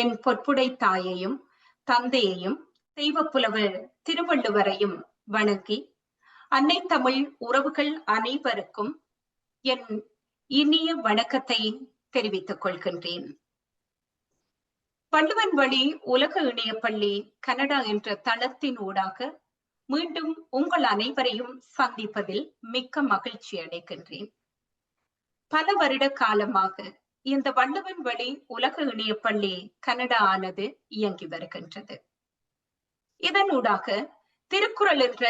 என் பொற்புடை தாயையும் தந்தையையும் தெய்வப்புலவர் திருவள்ளுவரையும் வணங்கி அன்னை தமிழ் உறவுகள் அனைவருக்கும் என் இனிய வணக்கத்தை தெரிவித்துக் கொள்கின்றேன். வள்ளுவன் வழி உலக இணையப்பள்ளி கனடா என்ற தளத்தின் ஊடாக மீண்டும் உங்கள் அனைவரையும் சந்திப்பதில் மிக்க மகிழ்ச்சி அடைகின்றேன். பல வருட காலமாக இந்த வள்ளுவன் வழி உலக இணையப்பள்ளி கனடா ஆனது இயங்கி வருகின்றது. இதனூடாக திருக்குறள் என்ற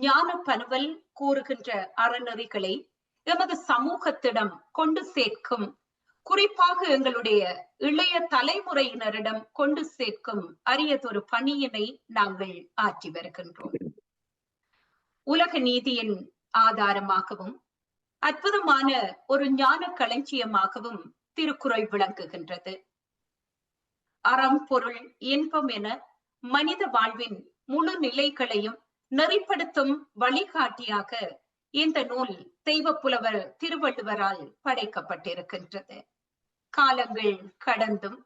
ஞான பனுவல் கூறுகின்ற அறநெறிகளை எமது சமூகத்திடம் கொண்டு சேர்க்கும், குறிப்பாக எங்களுடைய இளைய தலைமுறையினரிடம் கொண்டு சேர்க்கும் அரியதொரு பணியினை நாங்கள் ஆற்றி வருகின்றோம். உலக நீதியின் ஆதாரமாகவும் அற்புதமான ஒரு ஞான களஞ்சியமாகவும் திருக்குறள் விளங்குகின்றது. அறம், பொருள், இன்பம் என மனித வாழ்வின் முழு நிலைகளையும் நெறிப்படுத்தும் வழிகாட்டியாக இந்த நூல் தெய்வப்புலவர் திருவள்ளுவரால் படைக்கப்பட்டிருக்கின்றது. காலங்கள் கடந்தும்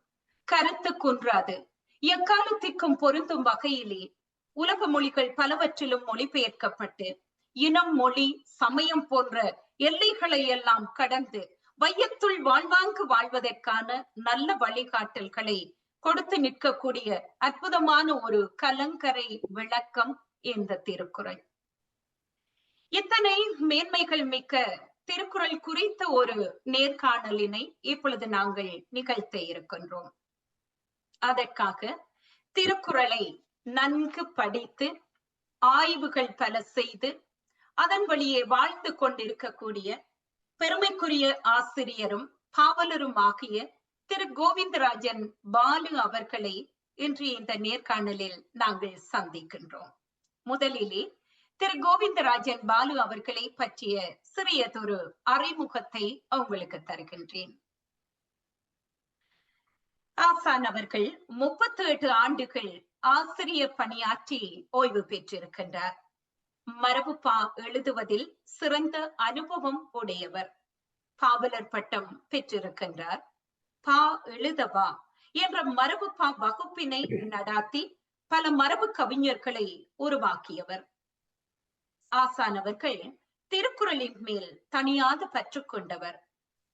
கருத்து குன்றாது எக்காலத்திற்கும் பொருந்தும் வகையிலே உலக மொழிகள் பலவற்றிலும் மொழிபெயர்க்கப்பட்டு இனம், மொழி, சமயம் போன்ற எல்லைகளை எல்லாம் கடந்து வையத்துள் வாழ்வாங்கு வாழ்வதற்கான நல்ல வழிகாட்டல்களை கொடுத்து நிற்கக்கூடிய அற்புதமான ஒரு கலங்கரை விளக்கம் இந்த திருக்குறள். இத்தனை மேன்மைகள் மிக்க திருக்குறள் குறித்த ஒரு நேர்காணலினை இப்பொழுது நாங்கள் நிகழ்த்த இருக்கின்றோம். அதற்காக திருக்குறளை நன்கு படித்து ஆய்வுகள் பல செய்து அதன் வழியே வாழ்ந்து கொண்டிருக்கக்கூடிய பெருமைக்குரிய ஆசிரியரும் பாவலரும் ஆகிய திரு கோவிந்தராஜன் பாலு அவர்களை இன்று இந்த நேர்காணலில் நாங்கள் சந்திக்கின்றோம். முதலிலே திரு கோவிந்தராஜன் பாலு அவர்களை பற்றிய சிறியதொரு அறிமுகத்தை உங்களுக்கு தருகின்றேன். ஆசான் அவர்கள் 38 ஆண்டுகள் ஆசிரியர் பணியாற்றி ஓய்வு பெற்றிருக்கின்றார். மரபுப்பா எழுதுவதில் சிறந்த அனுபவம் உடையவர். பாவலர் பட்டம் பெற்றிருக்கின்றார். பா எழுதவா என்ற மரபுப்பா வகுப்பினை நடாத்தி பல மரபு கவிஞர்களை உருவாக்கியவர். ஆசான் அவர்கள் திருக்குறளின் மேல் தனியாத பற்று கொண்டவர்.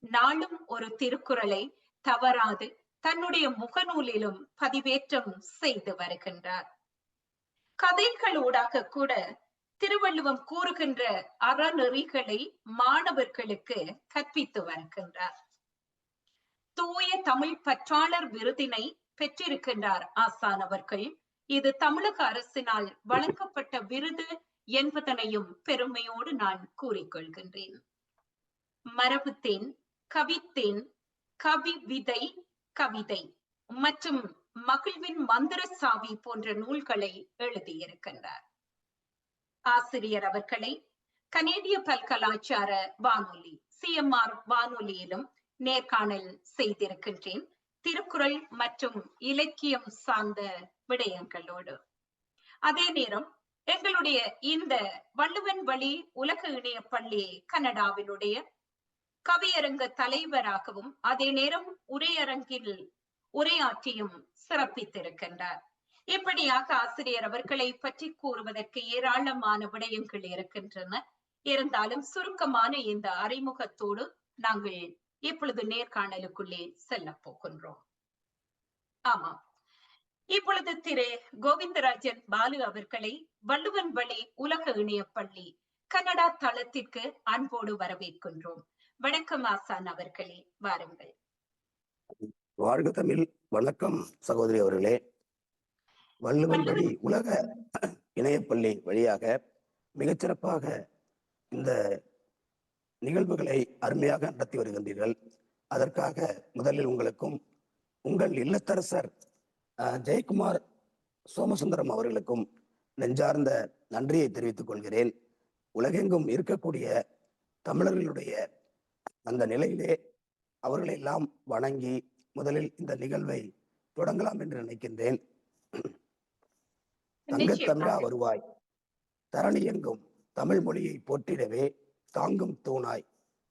நாளும் ஒரு திருக்குறளை தவறாது தன்னுடைய முகநூலிலும் பதிவேற்றம் செய்து வருகின்றார். கதைகளூடாக கூட திருவள்ளுவம் கூறுகின்ற அறநெறிகளை மாணவர்களுக்கு கற்பித்து வருகின்றார். தூய தமிழ் பற்றாளர் விருதினை பெற்றிருக்கின்றார் ஆசான் அவர்கள். இது தமிழக அரசினால் வழங்கப்பட்ட விருது என்பதனையும் பெருமையோடு நான் கூறிக்கொள்கின்றேன். மரபுத்தேன், கவித்தேன், கவி விதை, கவிதை மற்றும் மகிழ்வின் மந்திர சாவி போன்ற நூல்களை எழுதியிருக்கின்றார். ஆசிரியர் அவர்களை கனேடிய பல்கலாச்சார வானொலி CMR வானொலியிலும் நேர்காணல் செய்திருக்கின்றேன், திருக்குறள் மற்றும் இலக்கியம் சார்ந்த விடயங்களோடு. அதே நேரம் எங்களுடைய இந்த வள்ளுவன் வழி உலக இணையப்பள்ளி கனடாவினுடைய கவியரங்க தலைவராகவும் அதே நேரம் உரையரங்கில் உரையாற்றியும் சிறப்பித்திருக்கின்றார். இப்படியாக ஆசிரியர் அவர்களை பற்றி கூறுவதற்கு ஏராளமான விடயங்கள் இருக்கின்றன. இருந்தாலும் சுருக்கமான இந்த அறிமுகத்தோடு நாங்கள் இப்பொழுது நேர்காணலுக்குள்ளே செல்ல போகின்றோம். ஆமாம், இப்பொழுது திரு கோவிந்தராஜன் பாலு அவர்களை வள்ளுவன் வழி உலக இணையப்பள்ளி கனடா தளத்திற்கு அன்போடு வரவேற்கின்றோம். வணக்கம் ஆசான் அவர்களே, வாருங்கள். வாழ்க தமிழ். வணக்கம் சகோதரி அவர்களே. வள்ளுவன் வழி உலக இணையப்பள்ளி வழியாக மிகச்சிறப்பாக இந்த நிகழ்வுகளை அருமையாக நடத்தி வருகின்றீர்கள். அதற்காக முதலில் உங்களுக்கும் உங்கள் இல்லத்தரசர் ஜெயக்குமார் சோமசுந்தரம் அவர்களுக்கும் நெஞ்சார்ந்த நன்றியை தெரிவித்துக் கொள்கிறேன். உலகெங்கும் இருக்கக்கூடிய தமிழர்களுடைய அந்த நிலையிலே அவர்களை எல்லாம் வணங்கி முதலில் இந்த நிகழ்வை தொடங்கலாம் என்று நினைக்கின்றேன். தங்கத்தமிழா வருவாய், தரணி எங்கும் தமிழ் மொழியை போற்றிடவே தாங்கும் தூணாய்,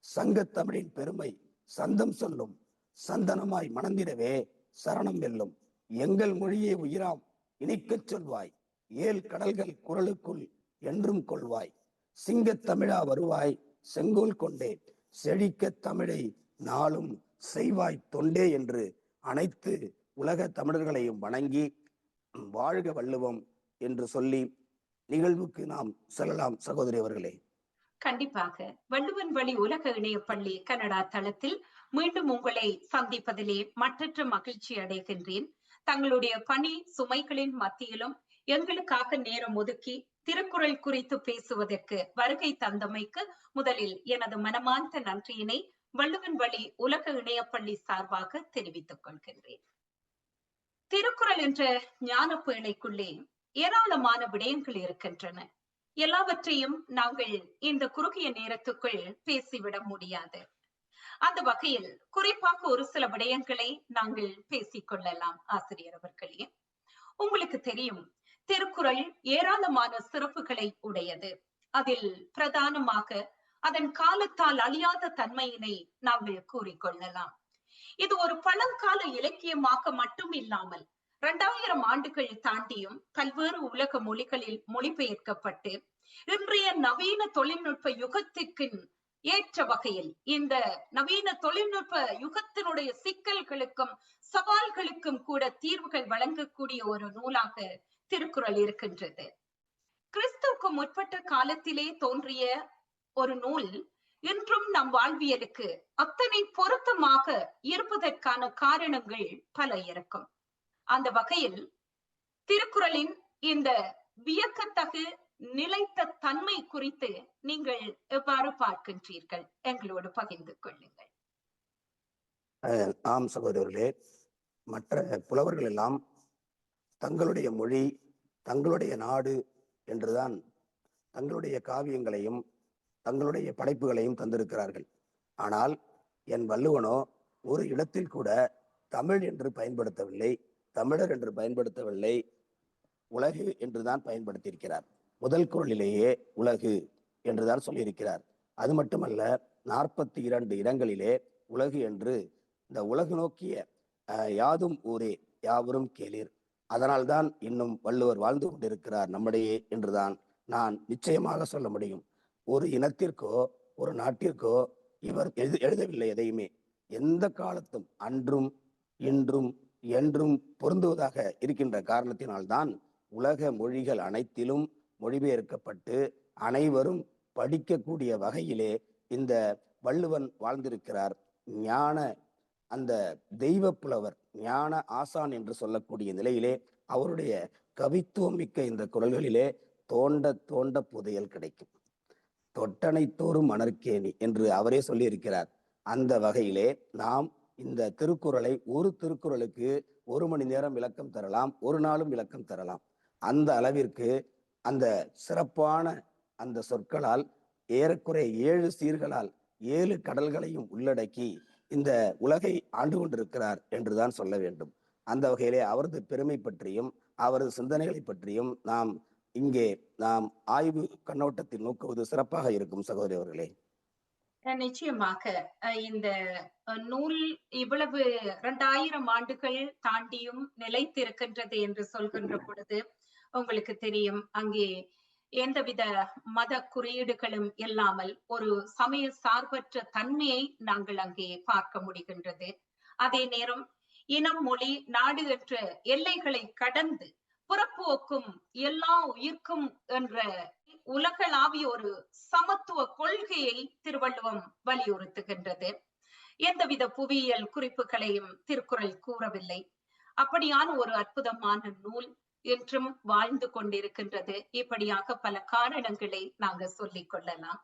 சங்கத்தமிழின் பெருமை சந்தம் சொல்லும் சந்தனமாய் மணந்திடவே சரணம் வெல்லும். எங்கள் மொழியே உயிராம் இனிக்கச் சொல்வாய். ஏழு கடல்கள் குரலுக்குள் என்றும் கொள்வாய். சிங்கத் தமிழா வருவாய் செங்கோல் கொண்டே. செழிக்க தமிழை நாளும் செய்வாய் தொண்டே என்று அனைத்து உலக தமிழர்களையும் வணங்கி வாழ்க வள்ளுவம் என்று சொல்லி நிகழ்வுக்கு நாம் செல்லலாம். சகோதரி அவர்களே, கண்டிப்பாக வள்ளுவன் வழி உலக இணைய பள்ளி கனடா தளத்தில் மீண்டும் உங்களை சந்திப்பதிலே மற்றற்ற மகிழ்ச்சி அடைகின்றேன். தங்களுடைய பணி சுமைகளின் மத்தியிலும் எங்களுக்காக நேரம் ஒதுக்கி திருக்குறள் குறித்து பேசுவதற்கு வருகை தந்தமைக்கு முதலில் எனது மனமார்ந்த நன்றியினை வள்ளுவன் வழி உலக இணைய பள்ளி சார்பாக தெரிவித்துக் கொள்கின்றேன். திருக்குறள் என்ற ஞான பேழைக்குள்ளே ஏராளமான விடயங்கள் இருக்கின்றன. எல்லாவற்றையும் நாங்கள் இந்த குறுகிய நேரத்துக்குள் பேசிவிட முடியாது. அந்த வகையில் குறிப்பாக ஒரு சில விடயங்களை நாங்கள் பேசிக்கொள்ளலாம். ஆசிரியர் அவர்களே, உங்களுக்கு தெரியும், திருக்குறள் ஏராளமான சிறப்புகளை உடையது. அதில் பிரதானமாக அதன் காலத்தால் அழியாத தன்மையினை நாங்கள் கூறிக்கொள்ளலாம். இது ஒரு பழங்கால இலக்கியமாக மட்டும் இல்லாமல் 2000 ஆண்டுகள் தாண்டியும் பல்வேறு உலக மொழிகளில் மொழிபெயர்க்கப்பட்டு இன்றைய நவீன தொழில்நுட்ப யுகத்திற்கு ஏற்ற வகையில் இந்த நவீன தொழில்நுட்ப யுகத்தினுடைய சிக்கல்களுக்கும் சவால்களுக்கும் கூட தீர்வுகள் வழங்கக்கூடிய ஒரு நூலாக திருக்குறள் இருக்கின்றது. கிறிஸ்துவுக்கு முற்பட்ட காலத்திலே தோன்றிய ஒரு நூல் இன்றும் நம் வாழ்வியலுக்கு அத்தனை பொருத்தமாக இருப்பதற்கான காரணங்கள் பல இருக்கும். அந்த வகையில் திருக்குறளின் இந்த வியக்கத்தகு நிலைத்த தன்மை குறித்து நீங்கள் எவ்வாறு பார்க்கின்றீர்கள்? எங்களோடு பகிர்ந்து கொள்ளுங்கள். ஆம் சகோதரர்களே, மற்ற புலவர்கள் எல்லாம் தங்களுடைய மொழி, தங்களுடைய நாடு என்றுதான் தங்களுடைய காவியங்களையும் தங்களுடைய படைப்புகளையும் தந்திருக்கிறார்கள். ஆனால் என் வள்ளுவனோ ஒரு இடத்தில் கூட தமிழ் என்று பயன்படுத்தவில்லை, தமிழர் என்று பயன்படுத்தவில்லை, உலகு என்றுதான் பயன்படுத்தியிருக்கிறார். முதல் குறளிலேயே உலகு என்றுதான் சொல்லியிருக்கிறார். அது மட்டுமல்ல, 42 இடங்களிலே உலகு என்று இந்த உலகு நோக்கிய யாதும் ஊரே யாவரும் கேளீர், அதனால்தான் இன்னும் வள்ளுவர் வாழ்ந்து கொண்டிருக்கிறார் நம்முடைய என்றுதான் நான் நிச்சயமாக சொல்ல முடியும். ஒரு இனத்திற்கோ ஒரு நாட்டிற்கோ இவர் எழுதவில்லை எதையுமே. எந்த காலத்தும் அன்றும் இன்றும் என்றும் பொருந்துவதாக இருக்கின்ற காரணத்தினால்தான் உலக மொழிகள் அனைத்திலும் மொழிபெயர்க்கப்பட்டு அனைவரும் படிக்கக்கூடிய வகையிலே இந்த வள்ளுவன் வாழ்ந்திருக்கிறார். ஞான அந்த தெய்வ புலவர், ஞான ஆசான் என்று சொல்லக்கூடிய நிலையிலே அவருடைய கவித்துவம் மிக்க இந்த குறள்களிலே தோண்ட தோண்ட புதையல் கிடைக்கும். தொட்டனை தோறும் மணற்கேணி என்று அவரே சொல்லியிருக்கிறார். அந்த வகையிலே நாம் இந்த திருக்குறளை ஒரு திருக்குறளுக்கு 1 மணி நேரம் விளக்கம் தரலாம், ஒரு நாளும் விளக்கம் தரலாம். அந்த அளவிற்கு அந்த சிறப்பான அந்த சொற்களால் ஏறக்குறைய 7 சீர்களால் 7 கடல்களையும் உள்ளடக்கி இந்த உலகை ஆண்டு கொண்டிருக்கிறார் என்றுதான் சொல்ல வேண்டும். அந்த வகையிலே அவரது பெருமை பற்றியும் அவரது சிந்தனைகளை பற்றியும் இங்கே நாம் ஆய்வு கண்ணோட்டத்தில் நோக்குவது சிறப்பாக இருக்கும். சகோதரி அவர்களே, நிச்சயமாக இந்த நூல் இவ்வளவு 2000 ஆண்டுகள் தாண்டியும் நிலைத்திருக்கின்றது என்று சொல்கின்ற பொழுது உங்களுக்கு தெரியும், அங்கே எந்தவித மத குறியீடுகளும் இல்லாமல் ஒரு சமய சார்பற்ற தன்மையை நாங்கள் அங்கே பார்க்க முடிகின்றது. அதே நேரம் இனம், மொழி, நாடு என்ற எல்லைகளை கடந்து புறப்போக்கும் எல்லா உயிர்க்கும் என்ற உலகளாவிய ஒரு சமத்துவ கொள்கையை திருவள்ளுவம் வலியுறுத்துகின்றது. எந்தவித புவியியல் குறிப்புகளையும் திருக்குறள் கூறவில்லை. அப்படியான ஒரு அற்புதமான நூல் என்றும் வாழ்ந்து கொண்டிருக்கின்றது. இப்படியாக பல காரணங்களை நாங்கள் சொல்லிக் கொள்ளலாம்.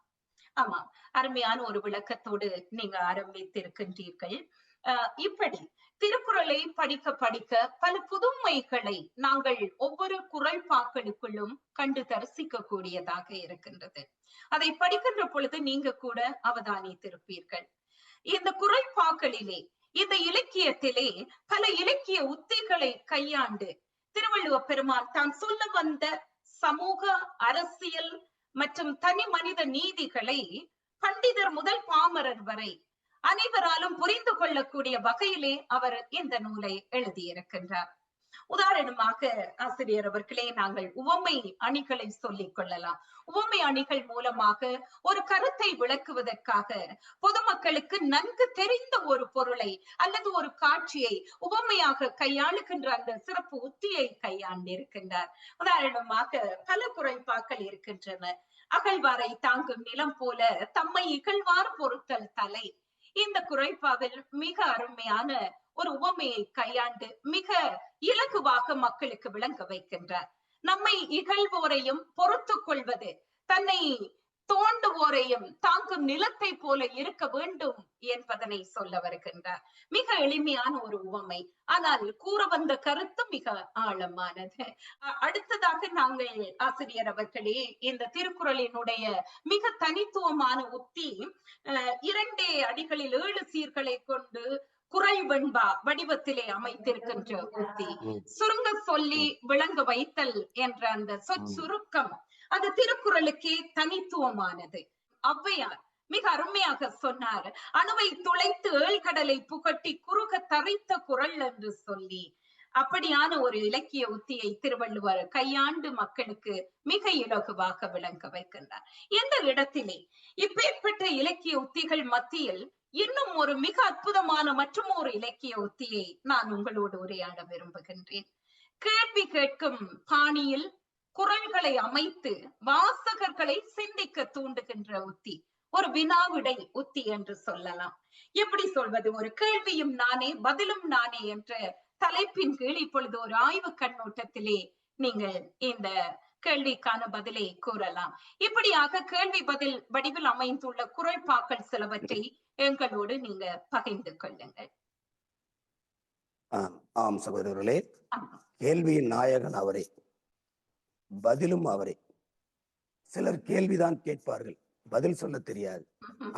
ஆமா, அருமையான ஒரு விளக்கத்தோடு நீங்க ஆரம்பித்திருக்கின்றீர்கள். இப்படி திருக்குறளை படிக்க படிக்க பல புதுமைகளை நாங்கள் ஒவ்வொரு குறள் பாக்களுக்குள்ளும் கண்டு தரிசிக்க கூடியதாக இருக்கின்றது. அதை படிக்கின்ற பொழுது நீங்க கூட அவதானித்திருப்பீர்கள். இந்த குறள் பாக்களிலே, இந்த இலக்கியத்திலே பல இலக்கிய உத்திகளை கையாண்டு திருவள்ளுவ பெருமான் தான் சொல்ல வந்த சமூக, அரசியல் மற்றும் தனி மனித நீதிகளை பண்டிதர் முதல் பாமரர் வரை அனைவராலும் புரிந்து கொள்ளக்கூடிய வகையிலே அவர் இந்த நூலை எழுதியிருக்கின்றார். உதாரணமாக ஆசிரியர் அவர்களே, நாங்கள் உவமை அணிகளை சொல்லிக் கொள்ளலாம். உவமை அணிகள் மூலமாக ஒரு கருத்தை விளக்குவதற்காக பொதுமக்களுக்கு நன்கு தெரிந்த ஒரு பொருளை அல்லது ஒரு காட்சியை உவமையாக கையாளுகின்ற அந்த சிறப்பு உத்தியை கையாண்டிருக்கின்றார். உதாரணமாக பல குறைபாக்கள் இருக்கின்றன. அகழ்வாரை தாங்கும் நிலம் போல தம்மை இகழ்வார் பொறுத்தல் தலை. இந்த குறைபாவில் மிக அருமையான ஒரு உவமையை கையாண்டு மிக இலகுவாக மக்களுக்கு விளங்க வைக்கின்றார். நம்மை இகழ்வோரையும் பொறுத்து கொள்வது தன்னை தோண்டுவோரையும் தாங்கும் நிலத்தை போல இருக்க வேண்டும் என்பதனை சொல்ல வருகின்றார். மிக எளிமையான ஒரு உவமை, ஆனால் கூற வந்த கருத்து மிக ஆழமானது. அடுத்ததாக நாங்கள் ஆசிரியர் அவர்களே, இந்த திருக்குறளினுடைய மிக தனித்துவமான உத்தி 2 அடிகளில் 7 சீர்களை கொண்டு குறள் வெண்பா வடிவத்திலே அமைத்திருக்கின்ற உத்தி. சுருங்க சொல்லி விளங்க வைத்தல் என்ற அந்த சொற்சுருக்கம் அது திருக்குறளுக்கே தனித்துவமானது. ஔவையார் மிக அருமையாக சொன்னார், அணுவை துளைத்து ஏழ்கடலை புகட்டி குறுக தரைத்த குறள் என்று சொல்லி. அப்படியான ஒரு இலக்கிய உத்தியை திருவள்ளுவர் கையாண்டு மக்களுக்கு மிக இலகுவாக விளங்க வைக்கின்றார். எந்த இடத்திலே இப்பேற்பட்ட இலக்கிய உத்திகள் மத்தியில் இன்னும் ஒரு மிக அற்புதமான மற்றும் ஒரு இலக்கிய உத்தியை நான் உங்களோடு உரையாட விரும்புகின்றேன். கேள்வி கேட்கும் பாணியில் குறள்களை அமைத்து வாசகர்களை சிந்திக்க தூண்டுகின்ற உத்தி, ஒரு வினாவிடை உத்தி என்று சொல்லலாம். எப்படி சொல்வது? ஒரு கேள்வியும் நானே பதிலும் நானே என்ற தலைப்பின் கீழ் இப்பொழுது ஒரு ஆய்வு கண்ணோட்டத்திலே நீங்கள் இந்த கேள்விக்கான பதிலை கூறலாம். இப்படியாக கேள்வி பதில் வடிவில் அமைந்துள்ள குறள்பாக்கள் சிலவற்றை எங்களோடு நீங்க பகிர்ந்து கொள்ளுங்கள். ஆம் சகோதரர்களே, கேள்வியின் நாயகன் அவரே, பதிலும் அவரே. சிலர் கேள்விதான் கேட்பார்கள், பதில் சொல்ல தெரியாது.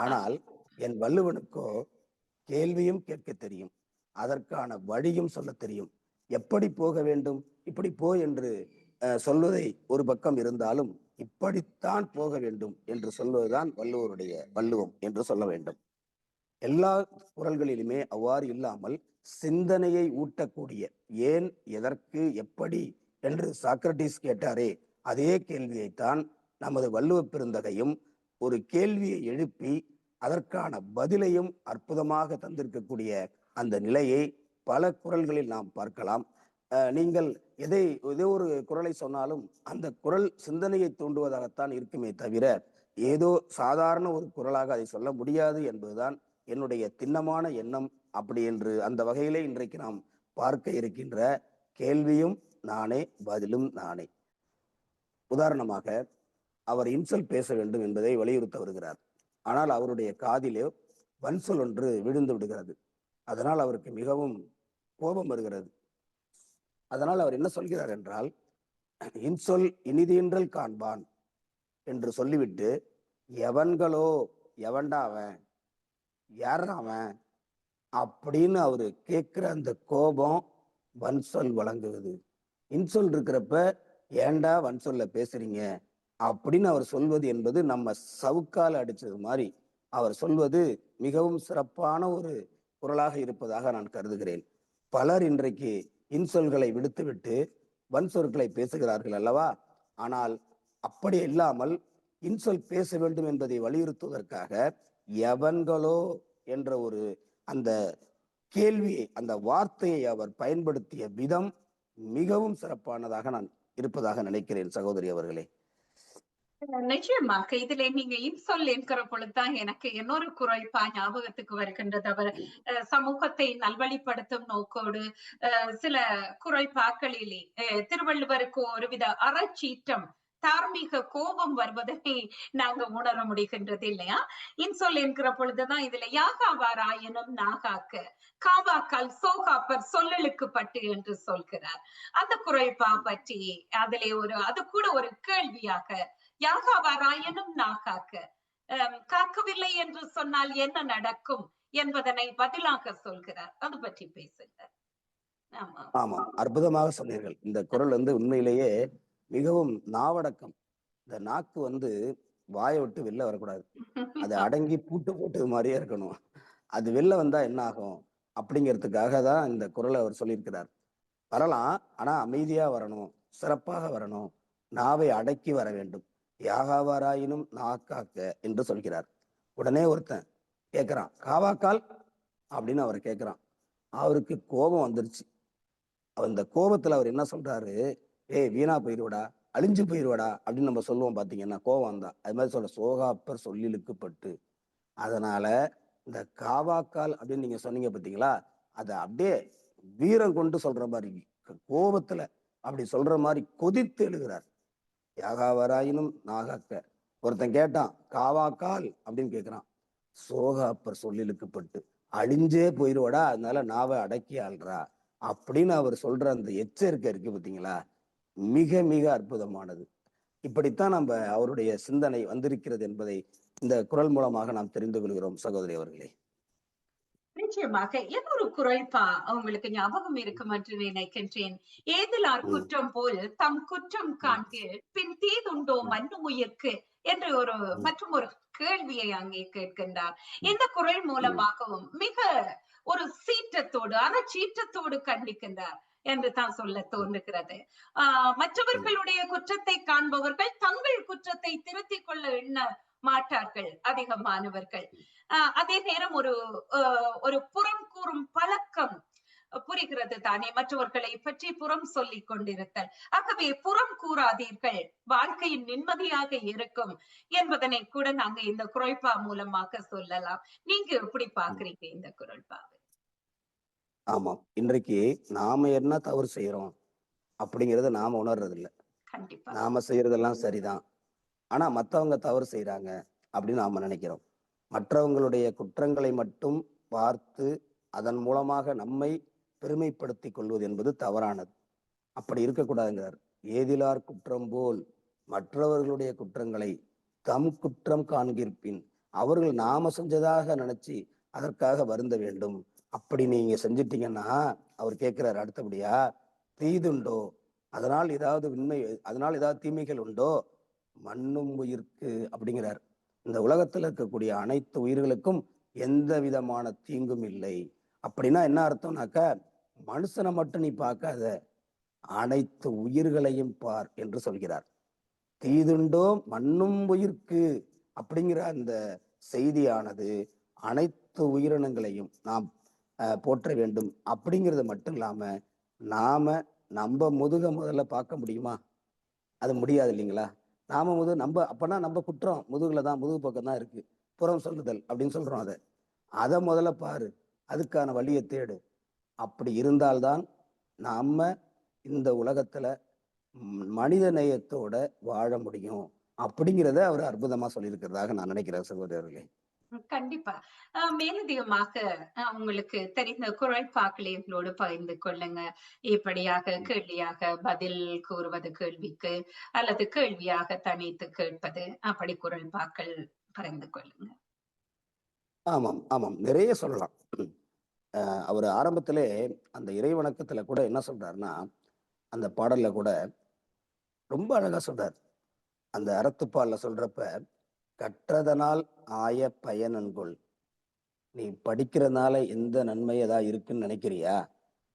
ஆனால் என் வள்ளுவனுக்கோ கேள்வியும் கேட்க தெரியும், அதற்கான வழியும் சொல்ல தெரியும். எப்படி போக வேண்டும், இப்படி போ என்று சொல்வதை ஒரு பக்கம் இருந்தாலும் இப்படித்தான் போக வேண்டும் என்று சொல்வதுதான் வள்ளுவருடைய வள்ளுவம் என்று சொல்ல வேண்டும். எல்லா குறள்களிலுமே அவ்வாறு இல்லாமல் சிந்தனையை ஊட்டக்கூடிய, ஏன், எதற்கு, எப்படி என்று சாக்ரட்டிஸ் கேட்டாரே, அதே கேள்வியைத்தான் நமது வள்ளுவ பெருந்தகையும் ஒரு கேள்வியை எழுப்பி அதற்கான பதிலையும் அற்புதமாக தந்திருக்கக்கூடிய அந்த நிலையை பல குறள்களில் நாம் பார்க்கலாம். நீங்கள் ஏதோ ஒரு குறளை சொன்னாலும் அந்த குறள் சிந்தனையை தூண்டுவதாகத்தான் இருக்குமே தவிர ஏதோ சாதாரண ஒரு குறளாக அதை சொல்ல முடியாது என்பதுதான் என்னுடைய திண்ணமான எண்ணம். அப்படி என்று அந்த வகையிலே இன்றைக்கு நாம் பார்க்க இருக்கின்ற கேள்வியும் நானே, பதிலும் நானே. உதாரணமாக, அவர் இன்சொல் பேச வேண்டும் என்பதை வலியுறுத்த வருகிறார். ஆனால் அவருடைய காதிலே வன்சொல் ஒன்று விழுந்து விடுகிறது. அதனால் அவருக்கு மிகவும் கோபம் வருகிறது. அதனால் அவர் என்ன சொல்கிறார் என்றால், இன்சொல் இனிதீன்றல் காண்பான் என்று சொல்லிவிட்டு, எவன்களோ, எவன்டா அவன், யாரா அவன் அப்படின்னு அவரு கேட்கிற அந்த கோபம் வன்சொல் வழங்குவது. இன்சொல் இருக்கிறப்ப ஏண்டா வன்சொல்ல பேசுறீங்க அப்படின்னு அவர் சொல்வது என்பது நம்ம சவுக்கால் அடிச்சது மாதிரி அவர் சொல்வது மிகவும் சிறப்பான ஒரு குறளாக இருப்பதாக நான் கருதுகிறேன். பலர் இன்றைக்கு இன்சொல்களை விடுத்துவிட்டு வன்சொற்களை பேசுகிறார்கள் அல்லவா? ஆனால் அப்படி இல்லாமல் இன்சொல் பேச வேண்டும் என்பதை வலியுறுத்துவதற்காக எவன்களோ என்ற ஒரு அந்த கேள்வியை, அந்த வார்த்தையை அவர் பயன்படுத்திய விதம் மிகவும் சிறப்பானதாக நான் இருப்பதாக நினைக்கிறேன் சகோதரி அவர்களே. நிச்சயமாக இதிலே நீங்க இன்சொல் என்கிற பொழுதுதான் எனக்கு இன்னொரு குறள்பா ஞாபகத்துக்கு வருகின்றது. அவர் சமூகத்தை நல்வழிப்படுத்தும் நோக்கோடு சில குறள்பாக்களிலே திருவள்ளுவருக்கு ஒருவித அறச்சீற்றம், தார்மீக கோபம் வருவதை நாங்க உணர முடிகின்றது இல்லையா? இன்சொல் என்கிற பொழுதுதான் இதுல யாகாவாராயினும் நாகாக்க காவாக்கால் சோகாப்பர் சொல்லலுக்கு பட்டு என்று சொல்கிறார். அந்த குறள்பா பற்றி அதிலே அது கூட ஒரு கேள்வியாக, யாகாவாராயினும் நாகாக்க, காக்கவில்லை என்று சொன்னால் என்ன நடக்கும் என்பதனை பதிலாக சொல்கிறார். அது பற்றி பேசுங்க. ஆமா, அற்புதமாக சொன்னீர்கள். இந்த குறள் உண்மையிலேயே மிகவும் நாவடக்கம். இந்த நாக்கு வாயை விட்டு வெளில வரக்கூடாது, அது அடங்கி பூட்டு போட்டது மாதிரியே இருக்கணும். அது வெளில வந்தா என்ன ஆகும் அப்படிங்கிறதுக்காக தான் இந்த குறளை அவர் சொல்லியிருக்கிறார். வரலாம், ஆனா அமைதியா வரணும், சிறப்பாக வரணும், நாவை அடக்கி வர வேண்டும். யாகாவாராயினும் நாக்காக்க என்று சொல்கிறார். உடனே ஒருத்தன் கேட்கிறான், காவாக்கால் அப்படின்னு அவர் கேட்கிறான். அவருக்கு கோபம் வந்துருச்சு. அந்த கோபத்துல அவர் என்ன சொல்றாரு, ஏய் வீணா போயிருவடா, அழிஞ்சு போயிருவடா அப்படின்னு நம்ம சொல்லுவோம் பாத்தீங்கன்னா, கோபம் வந்தா அது மாதிரி சொல்ல, சோகாப்பர் சொல்லிலுக்கு பட்டு. அதனால இந்த காவாக்கால் அப்படின்னு நீங்க சொன்னீங்க பாத்தீங்களா, அதை அப்படியே வீரம் கொண்டு சொல்ற மாதிரி, கோபத்துல அப்படி சொல்ற மாதிரி கொதித்து எழுகிறார். யாகாவராயினும் நாகாக்க. ஒருத்தன் கேட்டான், காவாக்கால் அப்படின்னு கேட்கிறான். சோகாப்பர் சொல்லிலுக்கு பட்டு, அழிஞ்சே போயிருவடா, அதனால நாவை அடக்கி ஆள்றா அப்படின்னு அவர் சொல்ற அந்த எச்சரிக்கை இருக்கு பாத்தீங்களா, மிக மிக அற்புதமானது. இப்படித்தான் நம்ம அவருடைய சிந்தனை வந்திருக்கிறது என்பதை இந்த குரல் மூலமாக நாம் தெரிந்து கொள்கிறோம் சகோதரி அவர்களே. நிச்சயமாக இன்னொரு குறள்பா உங்களுக்கு ஞாபகம் இருக்கும் என்று நினைக்கின்றேன். ஏதிலார் ம், குற்றம் போல் தம் குற்றம் ம், காண்கில் பின் தீதுண்டோ ம், மன்னும் உயிர்க்கு என்று ஒரு ம், மற்றும் ஒரு கேள்வியை அங்கே கேட்கின்றார். ம், இந்த குறள் ம், மூலமாகவும் மிக ஒரு சீற்றத்தோடு சீற்றத்தோடு கண்டிக்கின்றார் என்று தான் சொல்ல தோன்றுகிறது. ம், மற்றவர்களுடைய குற்றத்தை காண்பவர்கள் தங்கள் குற்றத்தை திருத்திக் கொள்ள எண்ண மாட்டார்கள் அதிகமானவர்கள். அதே நேரம் ஒரு புறம் கூறும் பழக்கம் புரிகிறது தானே, மற்றவர்களை பற்றி புறம் சொல்லிக் கொண்டிருத்தல். ஆகவே புறம் கூறாதீர்கள், வாழ்க்கையின் நிம்மதியாக இருக்கும் என்பதனை கூட நாங்க இந்த குறள்பா மூலமாக சொல்லலாம். நீங்க எப்படி ம். பாக்குறீங்க இந்த குறள்பாவை? ஆமாம். இன்றைக்கு நாம என்ன தவறு செய்யறோம் அப்படிங்கறத நாம உணர்றது இல்ல. கண்டிப்பா. நாம செய்யறதெல்லாம் சரிதான், ஆனா மத்தவங்க தவறு செய்யறாங்க அப்படின்னு நாம நினைக்கிறோம். மற்றவங்களுடைய குற்றங்களை மட்டும் பார்த்து அதன் மூலமாக நம்மை பெருமைப்படுத்திக் கொள்வது என்பது தவறானது. அப்படி இருக்கக்கூடாதுங்கிறார். ஏதிலார் குற்றம் போல் மற்றவர்களுடைய குற்றங்களை தம் குற்றம் காண்கிற்பின், அவர்கள் நாம செஞ்சதாக நினைச்சு அதற்காக வருந்த வேண்டும். அப்படி நீங்க செஞ்சிட்டீங்கன்னா, அவர் கேட்கிறார் அடுத்தபடியா, தீதுண்டோ, அதனால் ஏதாவது உண்மை, அதனால் ஏதாவது தீமைகள் உண்டோ, மண்ணும் உயிர்க்கு அப்படிங்கிறார். இந்த உலகத்துல இருக்கக்கூடிய அனைத்து உயிர்களுக்கும் எந்த விதமான தீங்கும் இல்லை. அப்படின்னா என்ன அர்த்தம்னாக்க, மனுஷனை மட்டும் நீ பார்க்காத, அனைத்து உயிர்களையும் பார் என்று சொல்கிறார். தீதுண்டோ மண்ணும் உயிர்க்கு அப்படிங்கிற அந்த செய்தியானது அனைத்து உயிரினங்களையும் நாம் போற்ற வேண்டும். அப்படிங்கிறது மட்டும் இல்லாம, நாம நம்ம முதுக முதல்ல பார்க்க முடியுமா? அது முடியாது இல்லைங்களா? நாம நம்ம அப்பனா நம்ம குற்றம் முதுகுல தான், முதுகு பக்கம் தான் இருக்கு. புறம் சொல்லுதல் அப்படின்னு சொல்றோம் அத. அத முதல்ல பாரு. அதுக்கான வழியை தேடு. அப்படி இருந்தால்தான் நாம இந்த உலகத்துல மனித நேயத்தோட வாழ முடியும். அப்படிங்கிறத அவர் அற்புதமா சொல்லியிருக்கிறதாக நான் நினைக்கிறேன் சகோதரர்களே. கண்டிப்பா. மேலதிகமாக உங்களுக்கு தெரிந்த குறள்பாக்களை எங்களோடு பகிர்ந்து கொள்ளுங்க. இப்படியாக ம். கேள்வியாக பதில் கூறுவது கேள்விக்கு, அல்லது கேள்வியாக தனித்து கேட்பது, அப்படி குறள்பாக்கள் பகிர்ந்து கொள்ளுங்க. ஆமாம், ஆமாம். நிறைய சொல்லலாம். அவர் ஆரம்பத்திலே அந்த இறை வணக்கத்துல கூட என்ன சொல்றாருன்னா, அந்த பாடல்ல கூட ரொம்ப அழகா சொல்றார். அந்த அறத்துப்பால்ல சொல்றப்ப, "கற்றதனால் ஆய பயனன்கொல்." நீ படிக்கிறதுனால எந்த நன்மை ஏதாவது இருக்குன்னு நினைக்கிறியா?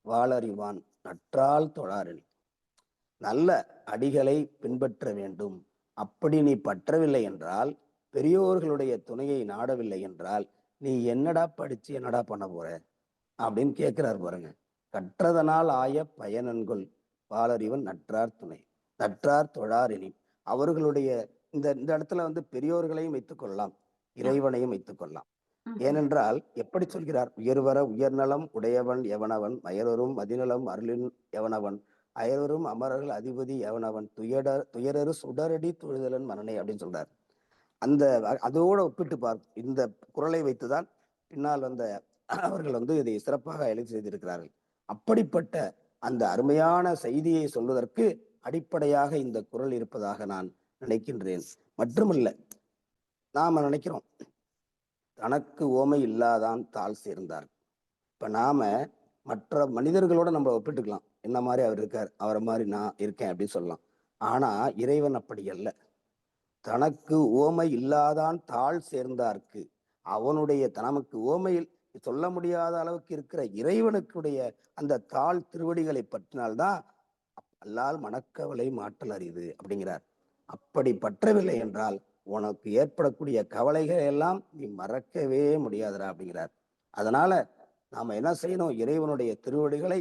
வாளறிவான் நற்றால் தொழாரெனின். நல்ல அடிகளை பின்பற்ற வேண்டும். அப்படி நீ பற்றவில்லை என்றால், பெரியோர்களுடைய துணையை நாடவில்லை என்றால், நீ என்னடா படிச்சு என்னடா பண்ண போற அப்படின்னு கேட்கிறார் பாருங்க. கற்றதனால் ஆய பயனன்கொள் வாளறிவன் நற்றார் துணை, நற்றார் தொழாரெனின். அவர்களுடைய இந்த இந்த இடத்துல பெரியோர்களையும் வைத்துக் கொள்ளலாம், ஆம். இறைவனையும் வைத்துக் கொள்ளலாம். ம்ஹும். ஏனென்றால் எப்படி சொல்கிறார், உயர்வர உயர்நலம் உடையவன் எவனவன், மயரரும் மதிநலம் அருளின் எவனவன், அயர்வரும் அமரர்கள் அதிபதி எவனவன், துயரரு சுடரடி தொழுதலன் மனனே அப்படின்னு சொல்றார். அந்த அதோட ஒப்பிட்டு இந்த குறளை வைத்துதான் பின்னால் அவர்கள் இதை சிறப்பாக எழுதி செய்திருக்கிறார்கள். அப்படிப்பட்ட அந்த அருமையான செய்தியை சொல்வதற்கு அடிப்படையாக இந்த குறள் இருப்பதாக நான் நினைக்கின்றேன். மட்டுமல்ல, நாம நினைக்கிறோம் தனக்கு ஓமை இல்லாதான் தாழ் சேர்ந்தார். இப்ப நாம மற்ற மனிதர்களோட நம்ம ஒப்பிட்டுக்கலாம். என்ன மாதிரி அவர் இருக்கார், அவரை மாதிரி நான் இருக்கேன் அப்படின்னு சொல்லலாம். ஆனா இறைவன் அப்படி அல்ல. தனக்கு ஓமை இல்லாதான் தாழ் சேர்ந்தார்க்கு, அவனுடைய நமக்கு ஓமையில் சொல்ல முடியாத அளவுக்கு இருக்கிற இறைவனுக்குடைய அந்த தாழ் திருவடிகளை பற்றினால்தான் அல்லால் மனக்கவலை மாற்றல் அரிது அப்படிங்கிறார். அப்படி பற்றவில்லை என்றால் உனக்கு ஏற்படக்கூடிய கவலைகள் எல்லாம் நீ மறக்கவே முடியாதுடா அப்படிங்கிறார். அதனால நாம என்ன செய்யணும்? இறைவனுடைய திருவடிகளை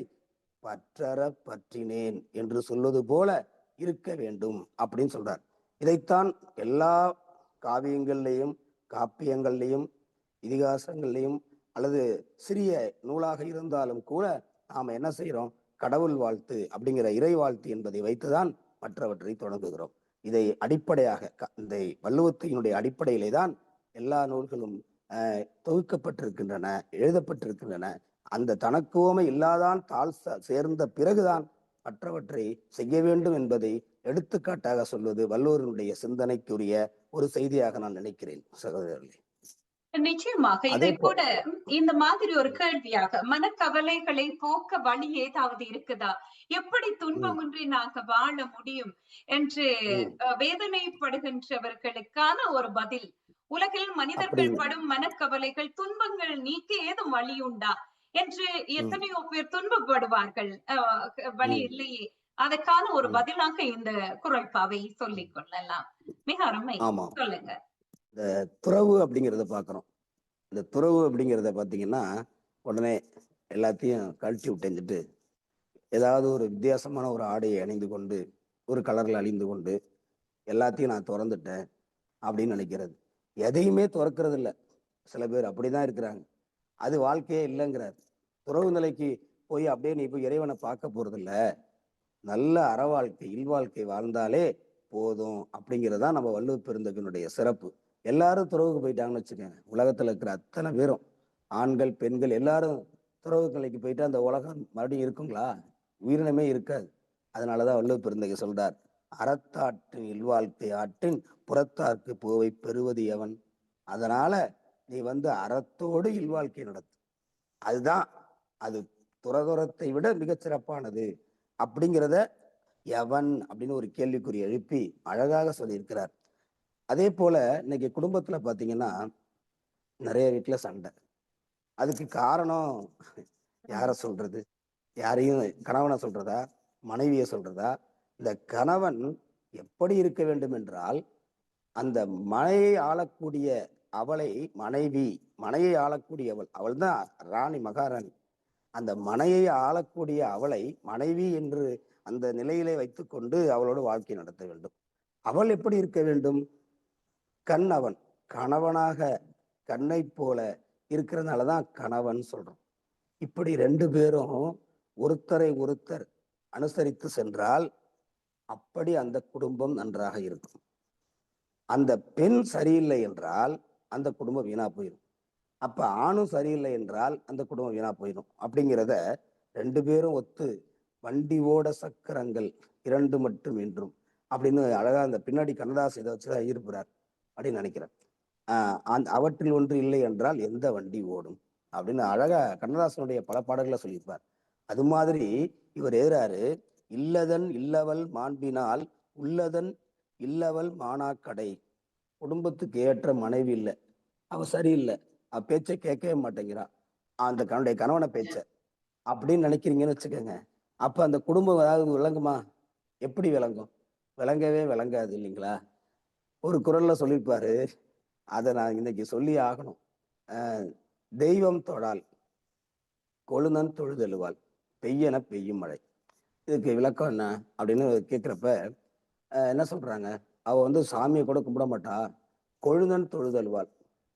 பற்றற பற்றினேன் என்று சொல்வது போல இருக்க வேண்டும் அப்படின்னு சொல்றார். இதைத்தான் எல்லா காவியங்கள்லையும், காப்பியங்கள்லையும், இதிகாசங்கள்லையும் அல்லது சிறிய நூலாக இருந்தாலும் கூட நாம என்ன செய்யறோம்? கடவுள் வாழ்த்து அப்படிங்கிற இறை வாழ்த்து என்பதை வைத்துதான் மற்றவற்றை தொடங்குகிறோம். இதை அடிப்படையாக இந்த வள்ளுவத்தினுடைய அடிப்படையிலே தான் எல்லா நூல்களும் தொகுக்கப்பட்டிருக்கின்றன, எழுதப்பட்டிருக்கின்றன. அந்த தனக்குவமை இல்லாதான் தாழ் சேர்ந்த பிறகுதான் மற்றவற்றை செய்ய வேண்டும் என்பதை எடுத்துக்காட்டாக சொல்வது வள்ளுவருடைய சிந்தனைக்குரிய ஒரு செய்தியாக நான் நினைக்கிறேன் சகோதரர்களே. நிச்சயமாக இதை கூட இந்த மாதிரி ஒரு கேள்வியாக, மனக்கவலைகளை போக்க வழி ஏதாவது இருக்குதா? எப்படி துன்பமின்றி நாங்க வாழ முடியும் என்று வேதனைப்படுகின்றவர்களுக்கான ஒரு பதில். உலகில் மனிதர்கள் படும் மனக்கவலைகள், துன்பங்கள் நீக்க ஏதும் வழி உண்டா என்று எத்தனையோ பேர் துன்பப்படுவார்கள், வழி இல்லையே. அதற்கான ஒரு பதிலாக இந்த குறள்பாவை சொல்லிக் கொள்ளலாம். மிக அருமை, சொல்லுங்க. இந்த துறவு அப்படிங்கிறத பாக்குறோம். இந்த துறவு அப்படிங்கிறத பாத்தீங்கன்னா உடனே எல்லாத்தையும் கழட்டி விட்டுட்டு ஏதாவது ஒரு வித்தியாசமான ஒரு ஆடையை அணிந்து கொண்டு, ஒரு கலர்ல அணிந்து கொண்டு எல்லாத்தையும் நான் திறந்துட்டேன் அப்படின்னு நினைக்கிறது. எதையுமே திறக்கிறது இல்லை. சில பேர் அப்படிதான் இருக்கிறாங்க. அது வாழ்க்கையே இல்லைங்கிறார். துறவு நிலைக்கு போய் அப்படியே நீ போய் இறைவனை பார்க்க போறது இல்ல, நல்ல அற வாழ்க்கை, இல்வாழ்க்கை வாழ்ந்தாலே போதும் அப்படிங்கிறதா நம்ம வள்ளுவ பெருந்தகனுடைய சிறப்பு. எல்லாரும் துறவுக்கு போயிட்டாங்கன்னு வச்சுக்கோங்க, உலகத்துல இருக்கிற அத்தனை பேரும், ஆண்கள் பெண்கள் எல்லாரும் துறவு நிலைக்கு போயிட்டு அந்த உலகம் மறுபடியும் இருக்குங்களா? உயிரினமே இருக்காது. அதனாலதான் வள்ளுவ பெருந்தகை சொல்றார், அறத்தாற்றின் இல்வாழ்க்கை ஆற்றின் புறத்தார்க்கு போவை பெறுவது எவன். அதனால நீ அறத்தோடு இல்வாழ்க்கை நடத்து, அதுதான் அது துறதுறத்தை விட மிகச் சிறப்பானது அப்படிங்கிறத எவன் அப்படின்னு ஒரு கேள்விக்குறி எழுப்பி அழகாக சொல்லியிருக்கிறார். அதே போல இன்னைக்கு குடும்பத்துல பாத்தீங்கன்னா நிறைய வீட்டுல சண்டை. அதுக்கு காரணம் யார சொல்றது? யாரையும் கணவனை சொல்றதா, மனைவியை சொல்றதா? இந்த கணவன் எப்படி இருக்க வேண்டும் என்றால், அந்த மனையை ஆளக்கூடிய அவளை மனைவி, மனையை ஆளக்கூடியவள், அவள் தான் ராணி, மகாராணி. அந்த மனையை ஆளக்கூடிய அவளை மனைவி என்று அந்த நிலையிலே வைத்துக்கொண்டு அவளோடு வாழ்க்கை நடத்த வேண்டும். அவள் எப்படி இருக்க வேண்டும்? கணவன் கணவனாக கண்ணை போல இருக்கிறதுனாலதான் கணவன் சொல்றோம். இப்படி ரெண்டு பேரும் ஒருத்தரை ஒருத்தர் அனுசரித்து சென்றால் அப்படி அந்த குடும்பம் நன்றாக இருக்கும். அந்த பெண் சரியில்லை என்றால் அந்த குடும்பம் வீணா போயிடும். அப்ப ஆணும் சரியில்லை என்றால் அந்த குடும்பம் வீணா போயிடும். அப்படிங்கிறத ரெண்டு பேரும் ஒத்து, வண்டி ஓட சக்கரங்கள் இரண்டு மட்டும் என்றும் அப்படின்னு அழகா அந்த பின்னாடி கண்ணதாசன் இதை வச்சுதான் ஈர்ப்புறார் அப்படின்னு நினைக்கிறேன். அவற்றில் ஒன்று இல்லை என்றால் எந்த வண்டி ஓடும் அப்படின்னு அழகா கண்ணதாசனுடைய பல பாடல்களை சொல்லியிருப்பார். அது மாதிரி இவர் எழுதுறாரு, இல்லதன் இல்லவள் மாண்பினால் உள்ளதன் இல்லவள் மானாக்கடை. குடும்பத்துக்கு ஏற்ற மனைவி இல்லை, அவ சரியில்லை, அவ பேச்சை கேட்கவே மாட்டேங்கிறான், அந்த கண்ணுடைய கணவனை பேச்ச அப்படின்னு நினைக்கிறீங்கன்னு வச்சுக்கோங்க. அப்ப அந்த குடும்பம் ஏதாவது விளங்குமா? எப்படி விளங்கும்? விளங்கவே விளங்காது இல்லைங்களா? ஒரு குரல்ல சொல்லியிருப்பாரு, அதை நான் இன்னைக்கு சொல்லி ஆகணும். தெய்வம் தொழால் கொழுநன் தொழுதெழுவாள், பெய்யன பெய்யும் மழை. இதுக்கு விளக்கம் என்ன அப்படின்னு கேட்கிறப்ப என்ன சொல்றாங்க? அவ சாமியை கூட கும்பிட மாட்டா, கொழுநன் தொழுதெழுவாள்,